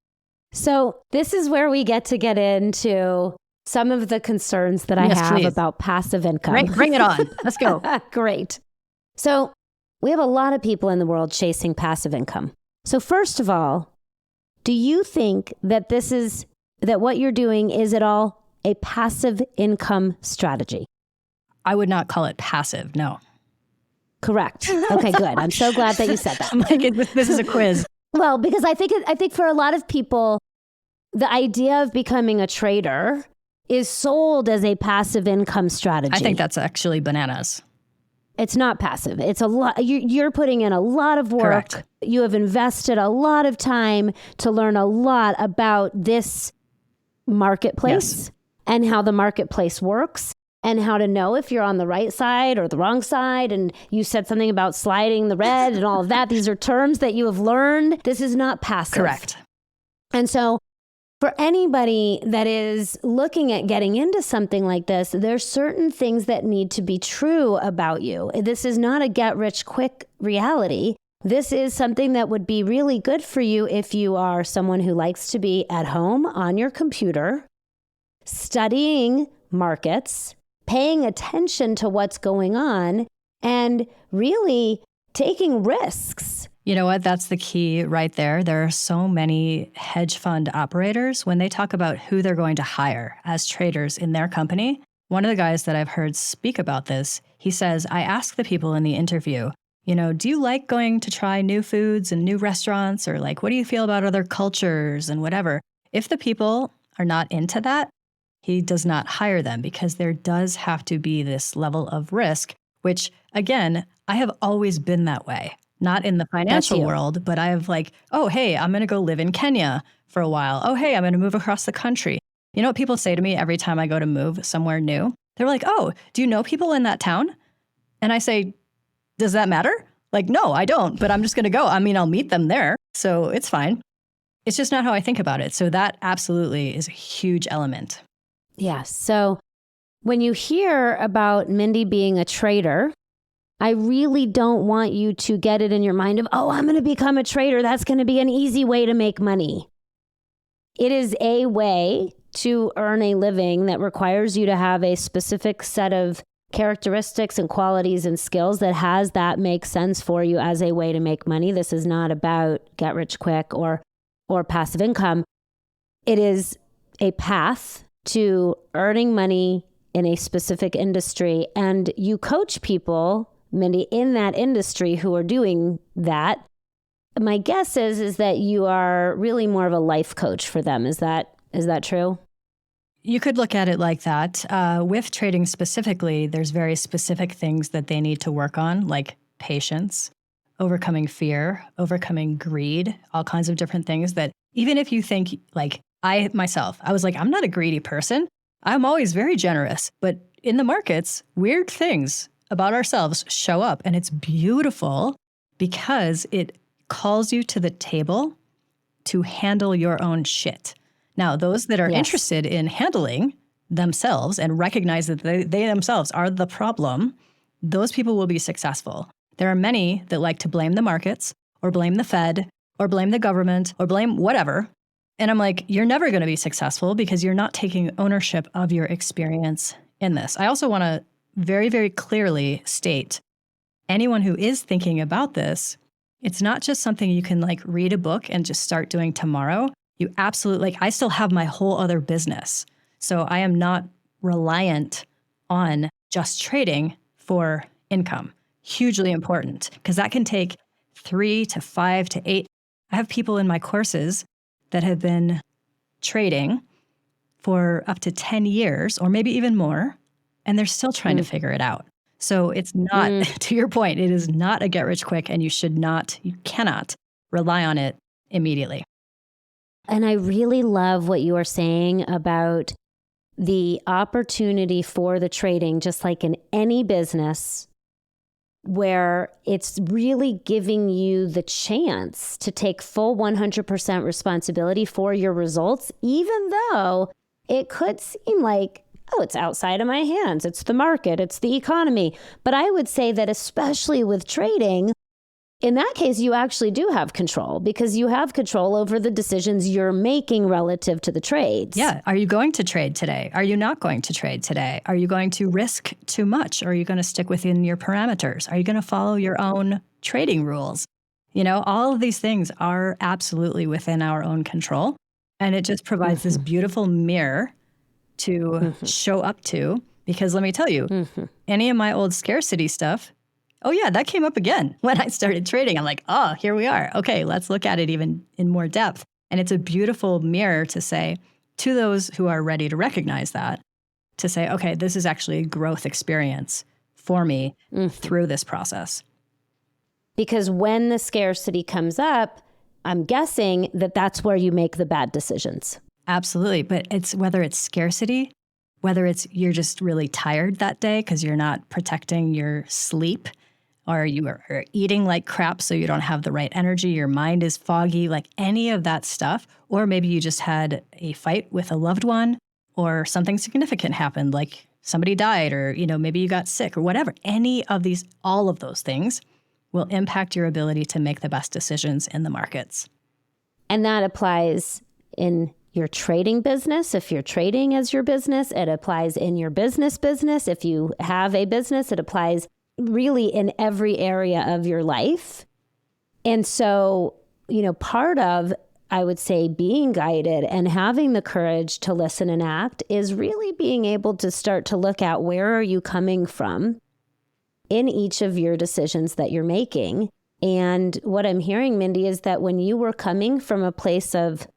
So this is where we get into some of the concerns that I have about passive income. Bring it on. Let's go. Great. So we have a lot of people in the world chasing passive income. So first of all, do you think that that what you're doing is at all a passive income strategy? I would not call it passive, no. Correct. Okay, good. I'm so glad that you said that. I'm like, this is a quiz. Well, because I think for a lot of people, the idea of becoming a trader is sold as a passive income strategy. I think that's actually bananas. It's not passive. It's a lot. You're putting in a lot of work. Correct. You have invested a lot of time to learn a lot about this marketplace and how the marketplace works and how to know if you're on the right side or the wrong side. And you said something about sliding the red and all of that. These are terms that you have learned. This is not passive. Correct. And so for anybody that is looking at getting into something like this, there's certain things that need to be true about you. This is not a get-rich-quick reality. This is something that would be really good for you if you are someone who likes to be at home on your computer, studying markets, paying attention to what's going on, and really taking risks. You know what? That's the key right there. There are so many hedge fund operators, when they talk about who they're going to hire as traders in their company, one of the guys that I've heard speak about this, he says, I ask the people in the interview, do you like going to try new foods and new restaurants? Or like, what do you feel about other cultures and whatever? If the people are not into that, he does not hire them, because there does have to be this level of risk, which again, I have always been that way. Not in the financial world, but I have like, oh, hey, I'm going to go live in Kenya for a while. Oh, hey, I'm going to move across the country. You know what people say to me every time I go to move somewhere new? They're like, oh, do you know people in that town? And I say, does that matter? Like, no, I don't, but I'm just going to go. I mean, I'll meet them there, so it's fine. It's just not how I think about it. So that absolutely is a huge element. Yeah. So when you hear about Mindie being a trader, I really don't want you to get it in your mind of, oh, I'm going to become a trader. That's going to be an easy way to make money. It is a way to earn a living that requires you to have a specific set of characteristics and qualities and skills that makes sense for you as a way to make money. This is not about get rich quick or passive income. It is a path to earning money in a specific industry. And you coach people, Mindie, in that industry who are doing that. My guess is that you are really more of a life coach for them. Is that true? You could look at it like that. With trading specifically, there's very specific things that they need to work on, like patience, overcoming fear, overcoming greed, all kinds of different things that even if you think, like I was like, I'm not a greedy person. I'm always very generous. But in the markets, weird things about ourselves show up, and it's beautiful because it calls you to the table to handle your own shit. Now, those that are interested in handling themselves and recognize that they themselves are the problem, those people will be successful. There are many that like to blame the markets or blame the Fed or blame the government or blame whatever. And I'm like, you're never going to be successful because you're not taking ownership of your experience in this. I also want to very, very clearly state, anyone who is thinking about this, it's not just something you can like read a book and just start doing tomorrow. You absolutely, like, I still have my whole other business. So I am not reliant on just trading for income. Hugely important, because that can take 3 to 5 to 8. I have people in my courses that have been trading for up to 10 years or maybe even more, and they're still trying to figure it out. So it's not, to your point, it is not a get rich quick, and you cannot rely on it immediately. And I really love what you are saying about the opportunity for the trading, just like in any business, where it's really giving you the chance to take full 100% responsibility for your results, even though it could seem like, oh, it's outside of my hands. It's the market. It's the economy. But I would say that especially with trading, in that case, you actually do have control because you have control over the decisions you're making relative to the trades. Yeah. Are you going to trade today? Are you not going to trade today? Are you going to risk too much? Or are you going to stick within your parameters? Are you going to follow your own trading rules? You know, all of these things are absolutely within our own control. And it just provides this beautiful mirror to show up to. Because let me tell you, any of my old scarcity stuff, oh yeah, that came up again when I started trading. I'm like, oh, here we are. Okay, let's look at it even in more depth. And it's a beautiful mirror to say to those who are ready to recognize that, to say, okay, this is actually a growth experience for me through this process. Because when the scarcity comes up, I'm guessing that that's where you make the bad decisions. Absolutely. But it's whether it's scarcity, whether it's you're just really tired that day because you're not protecting your sleep, or you are eating like crap so you don't have the right energy, your mind is foggy, like any of that stuff. Or maybe you just had a fight with a loved one or something significant happened, like somebody died, or maybe you got sick or whatever. All of those things will impact your ability to make the best decisions in the markets. And that applies in your trading business. If you're trading as your business, it applies in your business. If you have a business, it applies really in every area of your life. And so, part of, I would say, being guided and having the courage to listen and act is really being able to start to look at where are you coming from in each of your decisions that you're making. And what I'm hearing, Mindie, is that when you were coming from a place of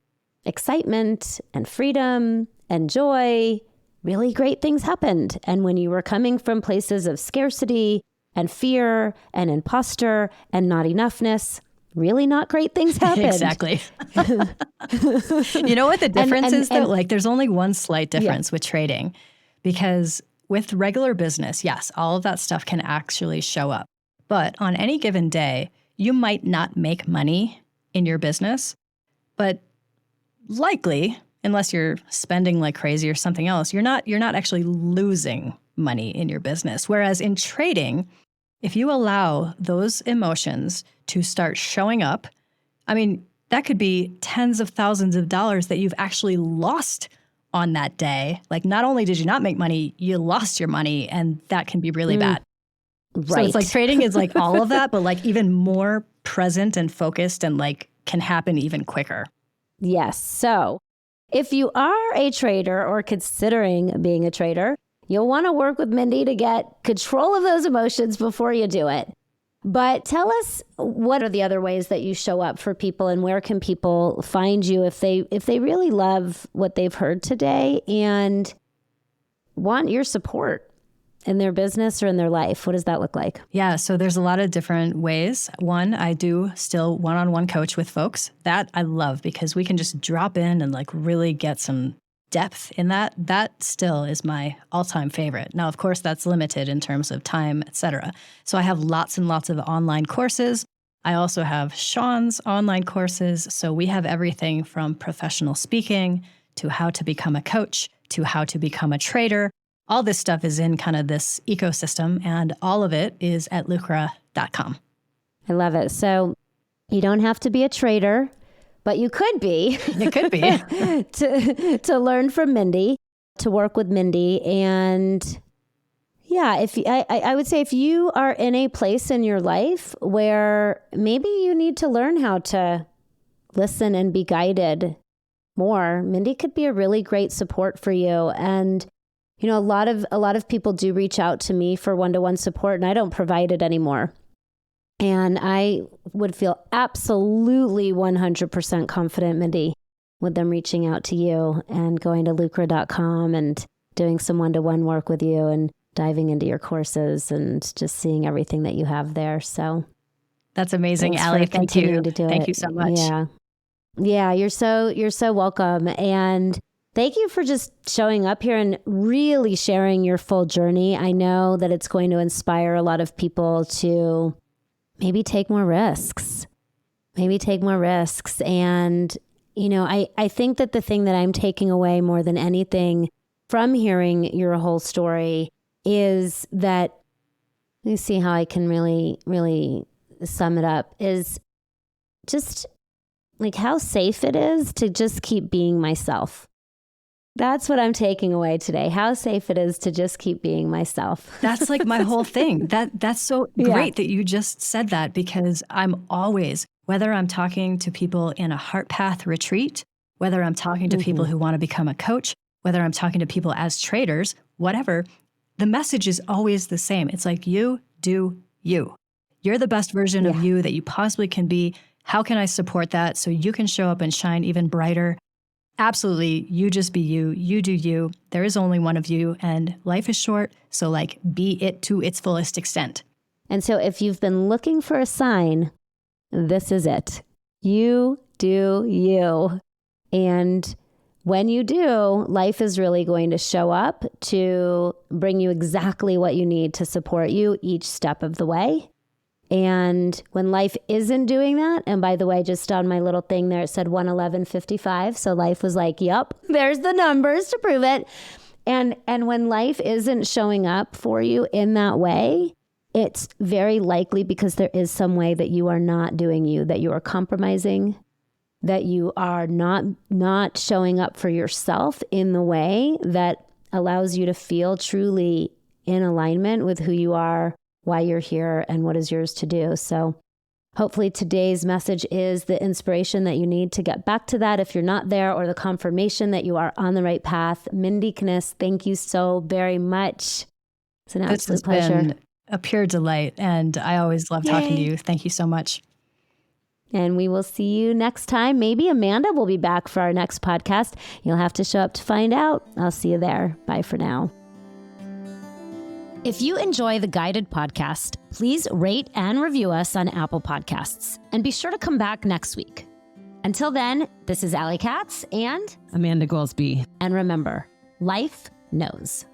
excitement and freedom and joy, really great things happened. And when you were coming from places of scarcity and fear and imposter and not enoughness, really not great things happened. Exactly. You know what the difference is, though? Like, there's only one slight difference with trading, because with regular business, yes, all of that stuff can actually show up. But on any given day, you might not make money in your business, but likely, unless you're spending like crazy or something else, you're not actually losing money in your business. Whereas in trading, if you allow those emotions to start showing up, I mean, that could be tens of thousands of dollars that you've actually lost on that day. Like, not only did you not make money, you lost your money, and that can be really bad. Right. So it's like trading is like all of that, but like even more present and focused, and like can happen even quicker. Yes. So if you are a trader or considering being a trader, you'll want to work with Mindie to get control of those emotions before you do it. But tell us, what are the other ways that you show up for people, and where can people find you if they really love what they've heard today and want your support in their business or in their life? What does that look like? Yeah, so there's a lot of different ways. One, I do still one-on-one coach with folks. That I love, because we can just drop in and like really get some depth in that. That still is my all-time favorite. Now, of course, that's limited in terms of time, et cetera. So I have lots and lots of online courses. I also have Sean's online courses. So we have everything from professional speaking to how to become a coach to how to become a trader. All this stuff is in kind of this ecosystem, and all of it is at lucra.com. I love it. So you don't have to be a trader, but you could be. It could be. to learn from Mindie, to work with Mindie. And yeah, I would say if you are in a place in your life where maybe you need to learn how to listen and be guided more, Mindie could be a really great support for you. And you know, a lot of people do reach out to me for one-to-one support, and I don't provide it anymore. And I would feel absolutely 100% confident, Mindie, with them reaching out to you and going to lucra.com and doing some one-to-one work with you and diving into your courses and just seeing everything that you have there. So that's amazing, Allie. Thank you. Thank you so much. Yeah, you're so welcome. And thank you for just showing up here and really sharing your full journey. I know that it's going to inspire a lot of people to maybe take more risks. And, you know, I think that the thing that I'm taking away more than anything from hearing your whole story is that, let me see how I can really, really sum it up, is just like how safe it is to just keep being myself. That's what I'm taking away today. How safe it is to just keep being myself. That's like my whole thing. That's so great that you just said that, because I'm always, whether I'm talking to people in a Heart Path retreat, whether I'm talking to people who want to become a coach, whether I'm talking to people as traders, whatever, the message is always the same. It's like, you do you. You're the best version of you that you possibly can be. How can I support that so you can show up and shine even brighter? Absolutely. You just be you. You do you. There is only one of you, and life is short. So like, be it to its fullest extent. And so if you've been looking for a sign, this is it. You do you. And when you do, life is really going to show up to bring you exactly what you need to support you each step of the way. And when life isn't doing that, and by the way, just on my little thing there, it said 111.55. So life was like, yep, there's the numbers to prove it. And when life isn't showing up for you in that way, it's very likely because there is some way that you are not doing you, that you are compromising, that you are not showing up for yourself in the way that allows you to feel truly in alignment with who you are, why you're here, and what is yours to do. So hopefully today's message is the inspiration that you need to get back to that if you're not there, or the confirmation that you are on the right path. Mindie Kniss, thank you so very much. It's an absolute pleasure. Been a pure delight, and I always love talking to you. Thank you so much. And we will see you next time. Maybe Amanda will be back for our next podcast. You'll have to show up to find out. I'll see you there. Bye for now. If you enjoy the Guided podcast, please rate and review us on Apple Podcasts, and be sure to come back next week. Until then, this is Allie Katz and Amanda Goolsby. And remember, life knows.